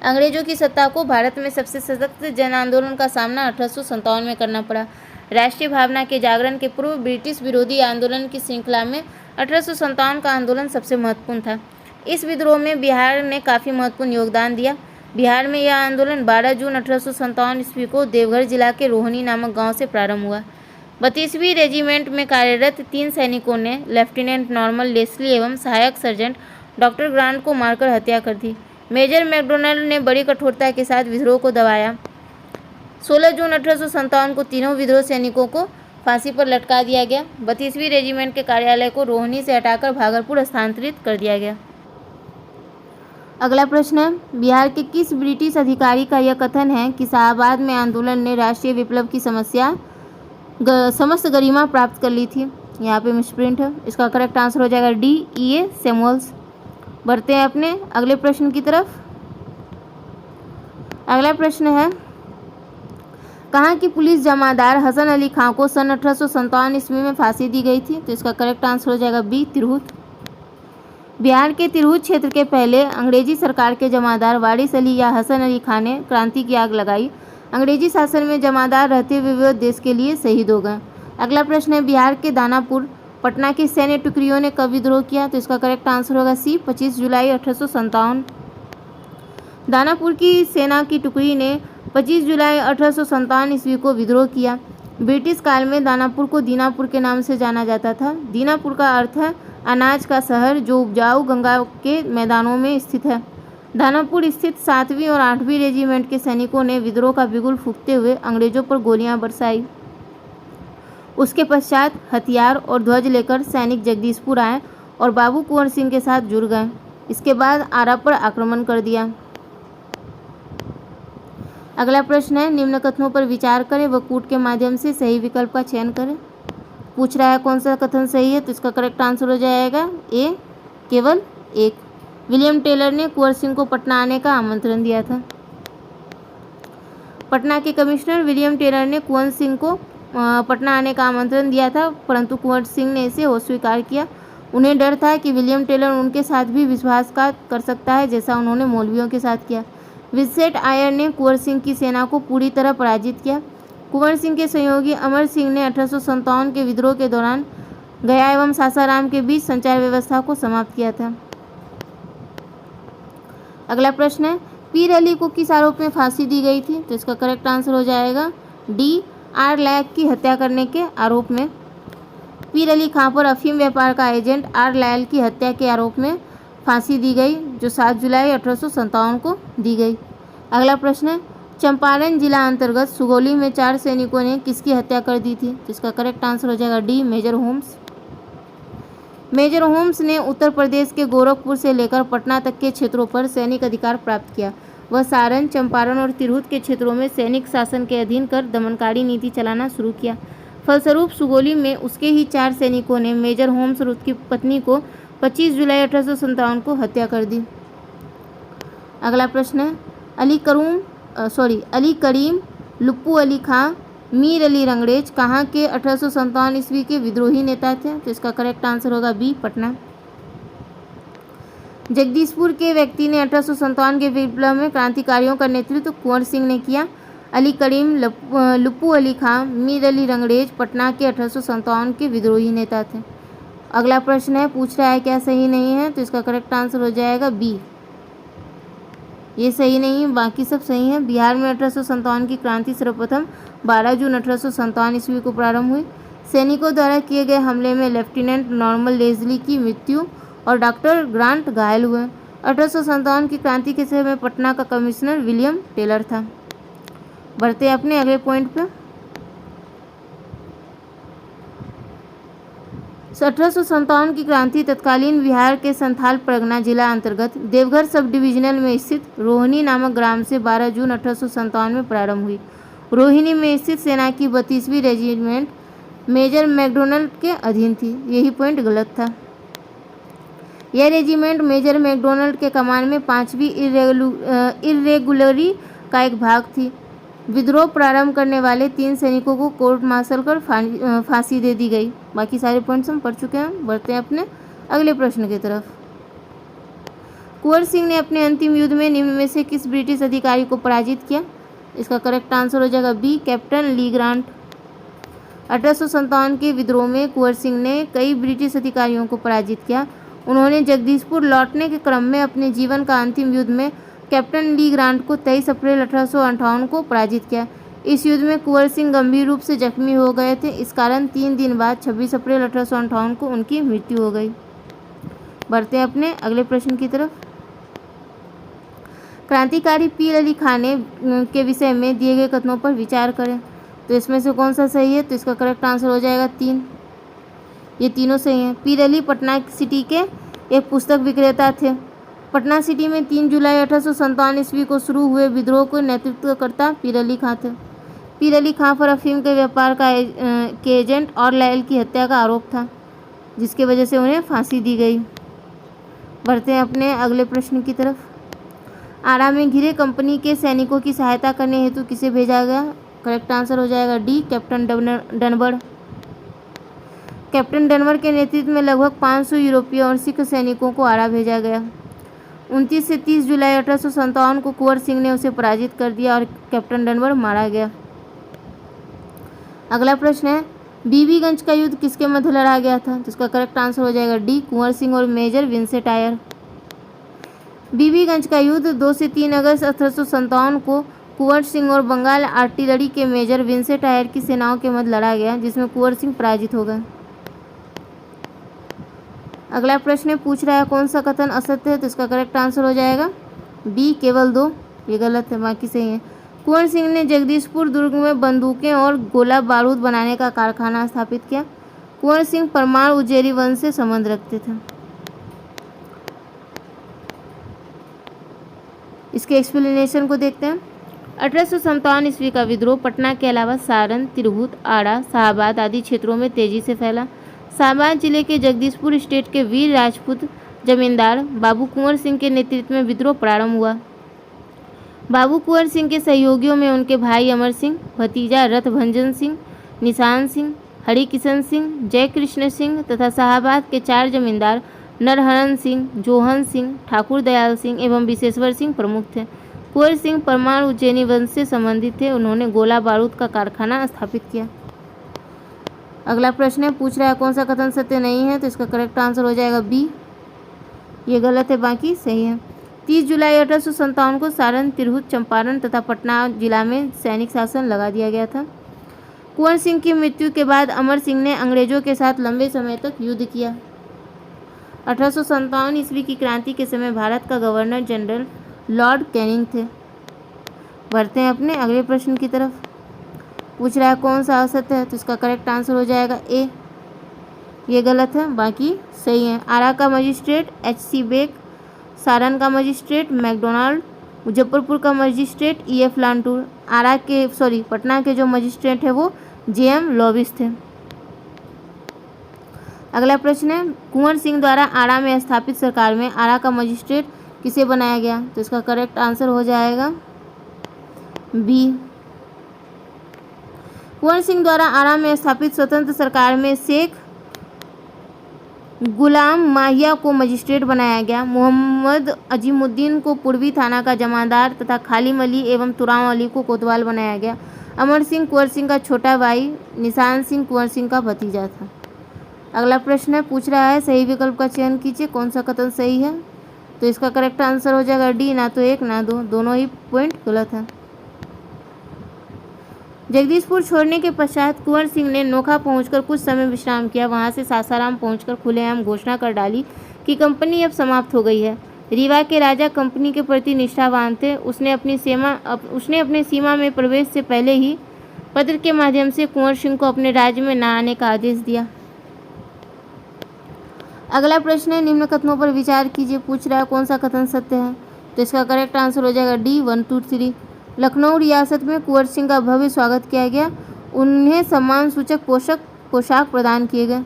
अंग्रेजों की सत्ता को भारत में सबसे सशक्त जन आंदोलन का सामना 1857 में करना पड़ा। राष्ट्रीय भावना के जागरण के पूर्व ब्रिटिश विरोधी आंदोलन की श्रृंखला में 1857 का आंदोलन सबसे महत्वपूर्ण था। इस विद्रोह में बिहार ने काफ़ी महत्वपूर्ण योगदान दिया। बिहार में यह आंदोलन 12 जून 1857 ईस्वी को देवघर जिला के रोहनी नामक गांव से प्रारंभ हुआ। 32वीं रेजिमेंट में कार्यरत 3 सैनिकों ने लेफ्टिनेंट नॉर्मन लेस्ली एवं सहायक सर्जेंट डॉक्टर ग्रांट को मारकर हत्या कर दी। मेजर मैकडोनाल्ड ने बड़ी कठोरता के साथ विद्रोह को दबाया। 16 जून 1857 को तीनों विद्रोह सैनिकों को फांसी पर लटका दिया गया। 32वीं रेजिमेंट के कार्यालय को रोहनी से हटाकर भागलपुर स्थानांतरित कर दिया गया। अगला प्रश्न है, बिहार के किस ब्रिटिश अधिकारी का यह कथन है कि शाहबाद में आंदोलन ने राष्ट्रीय विप्लव की समस्त गरिमा प्राप्त कर ली थी? यहाँ पे मिसप्रिंट है। इसका करेक्ट आंसर हो जाएगा डी, E.A. सैमुअल्स। बढ़ते हैं अपने अगले प्रश्न की तरफ। अगला प्रश्न है, कहाँ की पुलिस जमादार हसन अली खां को सन 1857 ईस्वी में फांसी दी गई थी? तो इसका करेक्ट आंसर हो जाएगा बी, तिरहुत। बिहार के तिरहुत क्षेत्र के पहले अंग्रेजी सरकार के जमादार वारिस अली या हसन अली खां ने क्रांति की आग लगाई। अंग्रेजी शासन में जमादार रहते हुए वे देश के लिए शहीद हो गए। अगला प्रश्न है, बिहार के दानापुर पटना की सैन्य टुकड़ियों ने कब विद्रोह किया? तो इसका करेक्ट आंसर होगा सी, 25 जुलाई 1857। दानापुर की सेना की टुकड़ी ने 25 जुलाई 1857 ईस्वी को विद्रोह किया। ब्रिटिश काल में दानापुर को दीनापुर के नाम से जाना जाता था। दीनापुर का अर्थ है अनाज का शहर, जो उपजाऊ गंगा के मैदानों में स्थित है। दानापुर स्थित 7वीं और 8वीं रेजिमेंट के सैनिकों ने विद्रोह का बिगुल फूंकते हुए अंग्रेजों पर गोलियां बरसाई। उसके पश्चात हथियार और ध्वज लेकर सैनिक जगदीशपुर आए और बाबू कुंवर सिंह के साथ जुड़ गए। इसके बाद आरा पर आक्रमण कर दिया। अगला प्रश्न है, निम्न कथनों पर विचार करें व कूट के माध्यम से सही विकल्प का चयन करें। पूछ रहा है कौन सा कथन सही है, तो इसका करेक्ट आंसर हो जाएगा ए, केवल एक। विलियम टेलर ने कुंवर सिंह को पटना आने का आमंत्रण दिया था। पटना के कमिश्नर विलियम टेलर ने कुंवर सिंह को पटना आने का आमंत्रण दिया था, परंतु कुंवर सिंह ने इसे अस्वीकार किया। उन्हें डर था कि विलियम टेलर उनके साथ भी विश्वासघात कर सकता है, जैसा उन्होंने मौलवियों के साथ किया। विंसेंट आयर ने कुंवर सिंह की सेना को पूरी तरह पराजित किया। कुंवर सिंह के सहयोगी अमर सिंह ने 1857 के विद्रोह के दौरान गया एवं सासाराम के बीच संचार व्यवस्था को समाप्त किया था। अगला प्रश्न है, पीर अली को किस आरोप में फांसी दी गई थी? तो इसका करेक्ट आंसर हो जाएगा डी, आर लैक की हत्या करने के आरोप में। पीर अली खां पर अफीम व्यापार का एजेंट आर लैल की हत्या के आरोप में फांसी दी गई, जो 7 जुलाई 1857 को दी गई। अगला प्रश्न है, चंपारण जिला अंतर्गत सुगौली में 4 सैनिकों ने किसकी हत्या कर दी थी? तो इसका करेक्ट आंसर हो जाएगा D, Major Holmes. Major Holmes ने उत्तर प्रदेश के गोरखपुर से लेकर पटना तक के क्षेत्रों पर सैनिक अधिकार प्राप्त किया। वह सारण, चंपारण और तिरहुत के क्षेत्रों में सैनिक शासन के अधीन कर दमनकारी नीति चलाना शुरू किया। फलस्वरूप सुगौली में उसके ही 4 सैनिकों ने मेजर होम्स और उसकी पत्नी को 25 जुलाई 1857 को हत्या कर दी। अगला प्रश्न है, अली करीम लुप्पू अली खां मीर अली रंगरेज कहाँ के 1857 ईस्वी के विद्रोही नेता थे? तो इसका करेक्ट आंसर होगा बी, पटना। जगदीशपुर के व्यक्ति ने 1857 के विप्लव में क्रांतिकारियों का नेतृत्व कुंवर सिंह ने किया। अली करीम, लुप्पू अली खां, मीर अली रंगरेज पटना के 1857 के विद्रोही नेता थे। अगला प्रश्न है, पूछ रहा है क्या सही नहीं है? तो इसका करेक्ट आंसर हो जाएगा बी, ये सही नहीं है, बाकी सब सही है। बिहार में 1857 की क्रांति सर्वप्रथम 12 जून 1857 ईस्वी को प्रारंभ हुई। सैनिकों द्वारा किए गए हमले में लेफ्टिनेंट नॉर्मन लेजली की मृत्यु और डॉक्टर ग्रांट घायल हुए। 1857 की क्रांति के समय पटना का कमिश्नर विलियम टेलर था। बढ़ते हैं अपने अगले पॉइंट पे। 1857 की क्रांति तत्कालीन बिहार के संथाल परगना जिला अंतर्गत देवघर सब डिविजनल में स्थित रोहिणी नामक ग्राम से 12 जून 1857 में प्रारंभ हुई। रोहिणी में स्थित सेना की 32वीं रेजिमेंट मेजर मैकडोनल्ड के अधीन थी। यही पॉइंट गलत था। यह रेजिमेंट मेजर मैकडोनल्ड के कमान में 5वीं इर्रेगुलरी का एक भाग थी। विद्रोह प्रारंभ करने वाले 3 सैनिकों को कोर्ट मार्शल कर फांसी दे दी गई। बाकी सारे पॉइंट्स हम पढ़ चुके हैं। बढ़ते हैं अपने अगले प्रश्न की तरफ। कुंवर सिंह ने अपने अंतिम युद्ध में निम्न में से किस ब्रिटिश अधिकारी को पराजित किया? इसका करेक्ट आंसर हो जाएगा बी, कैप्टन ली ग्रांट। 1857 के विद्रोह में कुंवर सिंह ने कई ब्रिटिश अधिकारियों को पराजित किया। उन्होंने जगदीशपुर लौटने के क्रम में अपने जीवन का अंतिम युद्ध में कैप्टन ली ग्रांट को 23 अप्रैल 1858 को पराजित किया। इस युद्ध में कुंवर सिंह गंभीर रूप से जख्मी हो गए थे। इस कारण 3 दिन बाद 26 अप्रैल 1858 को उनकी मृत्यु हो गई। बढ़ते हैं अपने अगले प्रश्न की तरफ। क्रांतिकारी पीर अली खान के विषय में दिए गए कथनों पर विचार करें। तो इसमें से कौन सा सही है? तो इसका करेक्ट आंसर हो जाएगा 3। ये तीनों सही हैं। पीर अली पटना सिटी के एक पुस्तक विक्रेता थे। पटना सिटी में 3 जुलाई 1857 ईस्वी को शुरू हुए विद्रोह को नेतृत्वकर्ता पीर अली खां थे। पीर अली खां पर अफीम के व्यापार के एजेंट और लैल की हत्या का आरोप था, जिसकी वजह से उन्हें फांसी दी गई। बढ़ते हैं अपने अगले प्रश्न की तरफ। आरा में घिरे कंपनी के सैनिकों की सहायता करने हेतु किसे भेजा गया? करेक्ट आंसर हो जाएगा डी, कैप्टन डनबड़। कैप्टन डनबड़ के नेतृत्व में लगभग 500 यूरोपीय और सिख सैनिकों को आरा भेजा गया। 29 से 30 जुलाई 1857 को कुंवर सिंह ने उसे पराजित कर दिया और कैप्टन डनबड़ मारा गया। अगला प्रश्न है, बीबीगंज का युद्ध किसके मध्य लड़ा गया था? जिसका करेक्ट आंसर हो जाएगा डी, कुंवर सिंह और मेजर विंसेंट आयर। बीबीगंज का युद्ध 2 से 3 अगस्त 1857 को कुंवर सिंह और बंगाल आर्टिलरी के मेजर विंसेंट आयर की सेनाओं के मध्य लड़ा गया, जिसमें कुंवर सिंह पराजित हो गए। अगला प्रश्न पूछ रहा है कौन सा कथन असत्य है? तो इसका करेक्ट आंसर हो जाएगा बी, केवल 2। ये गलत है, बाकी सही है। कुंवर सिंह ने जगदीशपुर दुर्ग में बंदूकें और गोला बारूद बनाने का कारखाना स्थापित किया। कुंवर सिंह परमार उज्जैरी वंश से संबंध रखते थे। इसके एक्सप्लेनेशन को देखते हैं। 1857 ईस्वी का विद्रोह पटना के अलावा सारण, तिरहुत, आरा, शाहाबाद आदि क्षेत्रों में तेजी से फैला। शाहाबाद जिले के जगदीशपुर स्टेट के वीर राजपूत जमींदार बाबू कुंवर सिंह के नेतृत्व में विद्रोह प्रारंभ हुआ। बाबू कुंवर सिंह के सहयोगियों में उनके भाई अमर सिंह, भतीजा रथभंजन सिंह, निशान सिंह, हरिकिशन सिंह, जय कृष्ण सिंह तथा शाहाबाद के 4 जमींदार नरहरन सिंह, जोहन सिंह, ठाकुर दयाल सिंह एवं विशेश्वर सिंह प्रमुख थे। कुंवर सिंह परमार उज्जैनी वंश से संबंधित थे। उन्होंने गोला बारूद का कारखाना स्थापित किया। अगला प्रश्न पूछ रहा है कौन सा कथन सत्य नहीं है? तो इसका करेक्ट आंसर हो जाएगा बी, ये गलत है, बाकी सही है। 30 जुलाई 1857 को सारण, तिरहुत, चंपारण तथा पटना जिला में सैनिक शासन लगा दिया गया था। कुंवर सिंह की मृत्यु के बाद अमर सिंह ने अंग्रेजों के साथ लंबे समय तक युद्ध किया। 1857 ईस्वी की क्रांति के समय भारत का गवर्नर जनरल लॉर्ड कैनिंग थे। बढ़ते हैं अपने अगले प्रश्न की तरफ। पूछ रहा है कौन सा असत्य है? तो इसका करेक्ट आंसर हो जाएगा ए, ये गलत है, बाकी सही है। आरा का मजिस्ट्रेट H.C. बेक, सारण का मजिस्ट्रेट मैकडोनाल्ड, मुजफ्फरपुर का मजिस्ट्रेट E.F. लांटूर, पटना के जो मजिस्ट्रेट है वो J.M. लॉबिस थे। अगला प्रश्न है, कुंवर सिंह द्वारा आरा में स्थापित सरकार में आरा का मजिस्ट्रेट किसे बनाया गया? तो इसका करेक्ट आंसर हो जाएगा बी। कुंवर सिंह द्वारा आरा में स्थापित स्वतंत्र सरकार में शेख गुलाम माहिया को मजिस्ट्रेट बनाया गया। मोहम्मद अजीमुद्दीन को पूर्वी थाना का जमादार तथा खालिम अली एवं तुराम अली को कोतवाल बनाया गया। अमर सिंह कुंवर सिंह का छोटा भाई, निशान सिंह कुंवर सिंह का भतीजा था। अगला प्रश्न है, पूछ रहा है सही विकल्प का चयन कीजिए, कौन सा कथन सही है। तो इसका करेक्ट आंसर हो जाएगा डी, ना तो एक ना दो, दोनों ही पॉइंट गलत है। जगदीशपुर छोड़ने के पश्चात कुंवर सिंह ने नोखा पहुंचकर कुछ समय विश्राम किया। वहां से सासाराम पहुंचकर खुलेआम घोषणा कर डाली कि कंपनी अब समाप्त हो गई है। रीवा के राजा कंपनी के प्रति निष्ठावान थे। उसने अपने सीमा में प्रवेश से पहले ही पत्र के माध्यम से कुंवर सिंह को अपने राज्य में न आने का आदेश दिया। अगला प्रश्न है, निम्न कथनों पर विचार कीजिए। पूछ रहा है कौन सा कथन सत्य है। तो इसका करेक्ट आंसर हो जाएगा डी, 1, 2, 3। लखनऊ रियासत में कुंवर सिंह का भव्य स्वागत किया गया। उन्हें सम्मान सूचक पोशाक प्रदान किए गए।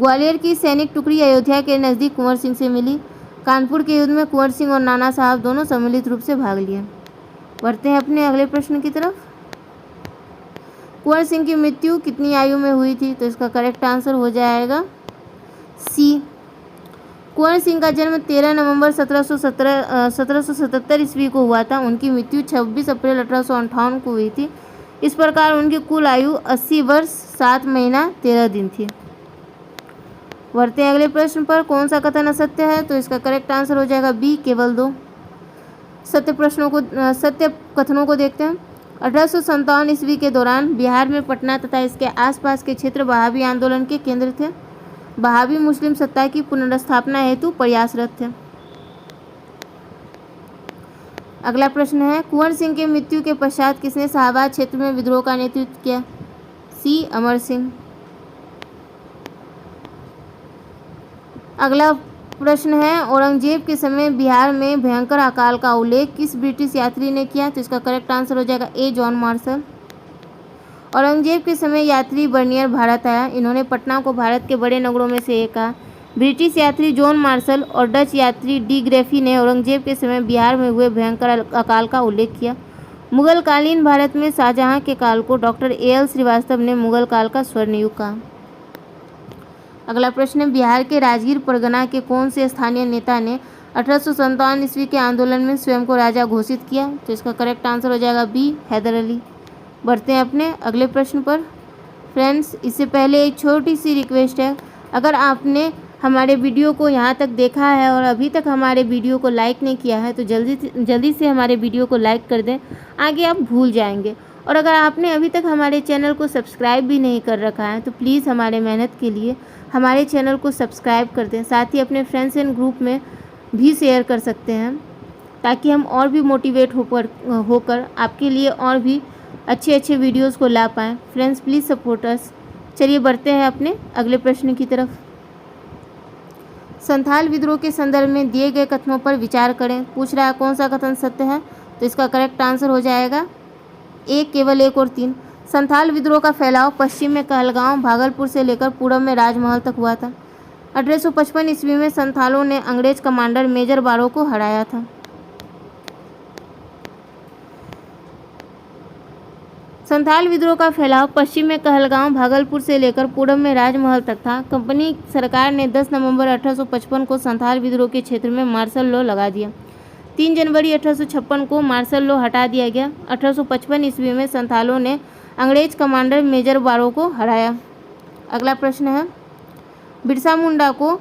ग्वालियर की सैनिक टुकड़ी अयोध्या के नज़दीक कुंवर सिंह से मिली। कानपुर के युद्ध में कुंवर सिंह और नाना साहब दोनों सम्मिलित रूप से भाग लिए। बढ़ते हैं अपने अगले प्रश्न की तरफ। कुंवर सिंह की मृत्यु कितनी आयु में हुई थी। तो इसका करेक्ट आंसर हो जाएगा सी। कुंवर सिंह का जन्म 13 नवंबर 1777 ईस्वी को हुआ था। उनकी मृत्यु 26 अप्रैल 1858 को हुई थी। इस प्रकार उनकी कुल आयु 80 वर्ष 7 महीना 13 दिन थी। बढ़ते हैं अगले प्रश्न पर, कौन सा कथन असत्य है। तो इसका करेक्ट आंसर हो जाएगा बी, केवल 2। सत्य कथनों को देखते हैं। 1857 ईस्वी के दौरान बिहार में पटना तथा इसके आसपास के क्षेत्र वहाबी आंदोलन के केंद्र थे। वहाबी मुस्लिम सत्ता की पुनर्स्थापना हेतु प्रयासरत थे। अगला प्रश्न है, कुंवर सिंह के मृत्यु के पश्चात किसने शाहबाद क्षेत्र में विद्रोह का नेतृत्व किया। सी, अमर सिंह। अगला प्रश्न है, औरंगजेब के समय बिहार में भयंकर अकाल का उल्लेख किस ब्रिटिश यात्री ने किया। तो इसका करेक्ट आंसर हो जाएगा ए, जॉन मार्शल। औरंगजेब के समय यात्री बर्नियर भारत आया। इन्होंने पटना को भारत के बड़े नगरों में से एक कहा। ब्रिटिश यात्री जॉन मार्शल और डच यात्री डी ग्रेफी ने औरंगजेब के समय बिहार में हुए भयंकर अकाल का उल्लेख किया। मुगल कालीन भारत में शाहजहां के काल को डॉक्टर ए.एल. श्रीवास्तव ने मुगल काल का स्वर्ण युग कहा। अगला प्रश्न है, बिहार के राजगीर परगना के कौन से स्थानीय नेता ने 1857 ईस्वी के आंदोलन में स्वयं को राजा घोषित किया। तो इसका करेक्ट आंसर हो जाएगा बी, हैदर अली। बढ़ते हैं अपने अगले प्रश्न पर। फ्रेंड्स, इससे पहले एक छोटी सी रिक्वेस्ट है, अगर आपने हमारे वीडियो को यहाँ तक देखा है और अभी तक हमारे वीडियो को लाइक नहीं किया है तो जल्दी से हमारे वीडियो को लाइक कर दें, आगे आप भूल जाएंगे। और अगर आपने अभी तक हमारे चैनल को सब्सक्राइब भी नहीं कर रखा है तो प्लीज़ हमारे मेहनत के लिए हमारे चैनल को सब्सक्राइब कर दें। साथ ही अपने फ्रेंड्स एंड ग्रुप में भी शेयर कर सकते हैं ताकि हम और भी मोटिवेट होकर आपके लिए और भी अच्छे वीडियोस को ला पाएँ। Friends, please support us. चलिए बढ़ते हैं अपने अगले प्रश्न की तरफ। संथाल विद्रोह के संदर्भ में दिए गए कथनों पर विचार करें। पूछ रहा है कौन सा कथन सत्य है। तो इसका करेक्ट आंसर हो जाएगा ए, केवल 1 और 3। संथाल विद्रोह का फैलाव पश्चिम में कहलगांव, भागलपुर से लेकर पूरब में राजमहल तक हुआ था। 1855 ईस्वी में संथालों ने अंग्रेज कमांडर मेजर बारो को हराया था। संथाल विद्रोह का फैलाव पश्चिम में कहलगांव, भागलपुर से लेकर पूरब में राजमहल तक था। कंपनी सरकार ने 10 नवंबर 1855 को संथाल विद्रोह के क्षेत्र में मार्शल लॉ लगा दिया। 3 जनवरी 1856 को मार्शल लॉ हटा दिया गया। 1855 ईस्वी में संथालों ने अंग्रेज कमांडर मेजर बारो को हराया। अगला प्रश्न है, बिरसा मुंडा को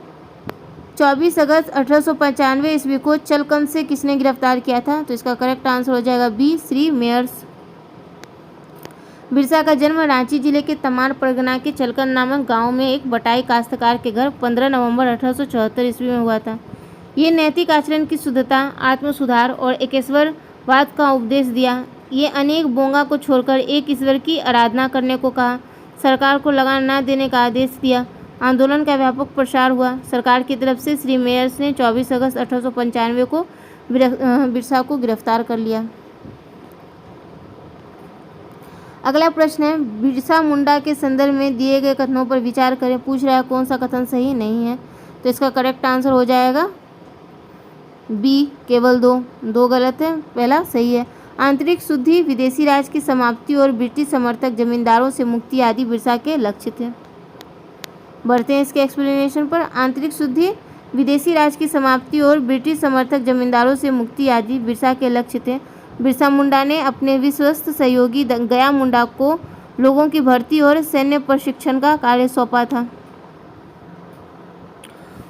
24 अगस्त 1895 ईस्वी को चलकंद से किसने गिरफ्तार किया था। तो इसका करेक्ट आंसर हो जाएगा बी, श्री मेयर्स। बिरसा का जन्म रांची जिले के तमार परगना के चलकंद नामक गांव में एक बटाई काश्तकार के घर 15 नवंबर 1874 ईस्वी में हुआ था। ये नैतिक आचरण की शुद्धता, आत्म सुधार और एकेश्वरवाद का उपदेश दिया। ये अनेक बोंगा को छोड़कर एक ईश्वर की आराधना करने को कहा। सरकार को लगान न देने का आदेश दिया। आंदोलन का व्यापक प्रसार हुआ। सरकार की तरफ से श्री मेयर्स ने 24 अगस्त 1895 को बिरसा को गिरफ्तार कर लिया। अगला प्रश्न है, बिरसा मुंडा के संदर्भ में दिए गए कथनों पर विचार करें। पूछ रहा है कौन सा कथन सही नहीं है। तो इसका करेक्ट आंसर हो जाएगा बी, केवल 2 गलत है, पहला सही है। आंतरिक शुद्धि, विदेशी राज की समाप्ति और ब्रिटिश समर्थक जमींदारों से मुक्ति आदि बिरसा के लक्ष्य थे। बढ़ते हैं इसके एक्सप्लेनेशन पर। आंतरिक शुद्धि, विदेशी राज की समाप्ति और ब्रिटिश समर्थक जमींदारों से मुक्ति आदि बिरसा के लक्ष्य थे। बिरसा मुंडा ने अपने विश्वस्त सहयोगी गया मुंडा को लोगों की भर्ती और सैन्य प्रशिक्षण का कार्य सौंपा था।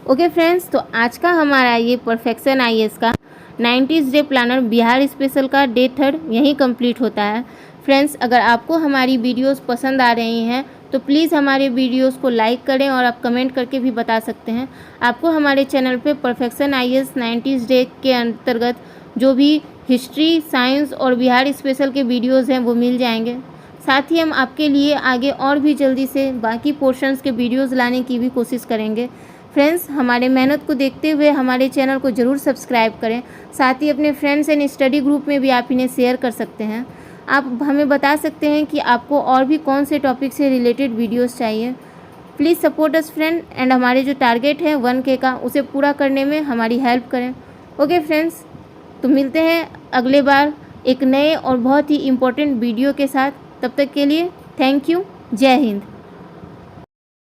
ओके फ्रेंड्स, तो आज का हमारा ये परफेक्शन आईएएस का 90s day planner Bihar special का डे 3 यहीं कंप्लीट होता है। फ्रेंड्स, अगर आपको हमारी वीडियोस पसंद आ रही हैं तो प्लीज़ हमारे वीडियोस को लाइक करें और आप कमेंट करके भी बता सकते हैं। आपको हमारे चैनल पे परफेक्शन आईएएस 90s डे के अंतर्गत जो भी हिस्ट्री, साइंस और बिहार स्पेशल के वीडियोज़ हैं वो मिल जाएंगे। साथ ही हम आपके लिए आगे और भी जल्दी से बाकी पोर्शंस के वीडियोज़ लाने की भी कोशिश करेंगे। फ्रेंड्स, हमारे मेहनत को देखते हुए हमारे चैनल को ज़रूर सब्सक्राइब करें। साथ ही अपने फ्रेंड्स एंड स्टडी ग्रुप में भी आप इन्हें शेयर कर सकते हैं। आप हमें बता सकते हैं कि आपको और भी कौन से टॉपिक से रिलेटेड वीडियोस चाहिए। Please support us friend and हमारे जो टारगेट है 1K का, उसे पूरा करने में हमारी हेल्प करें। ओके फ्रेंड्स, तो मिलते हैं अगले बार एक नए और बहुत ही इम्पोर्टेंट वीडियो के साथ। तब तक के लिए थैंक यू। जय हिंद।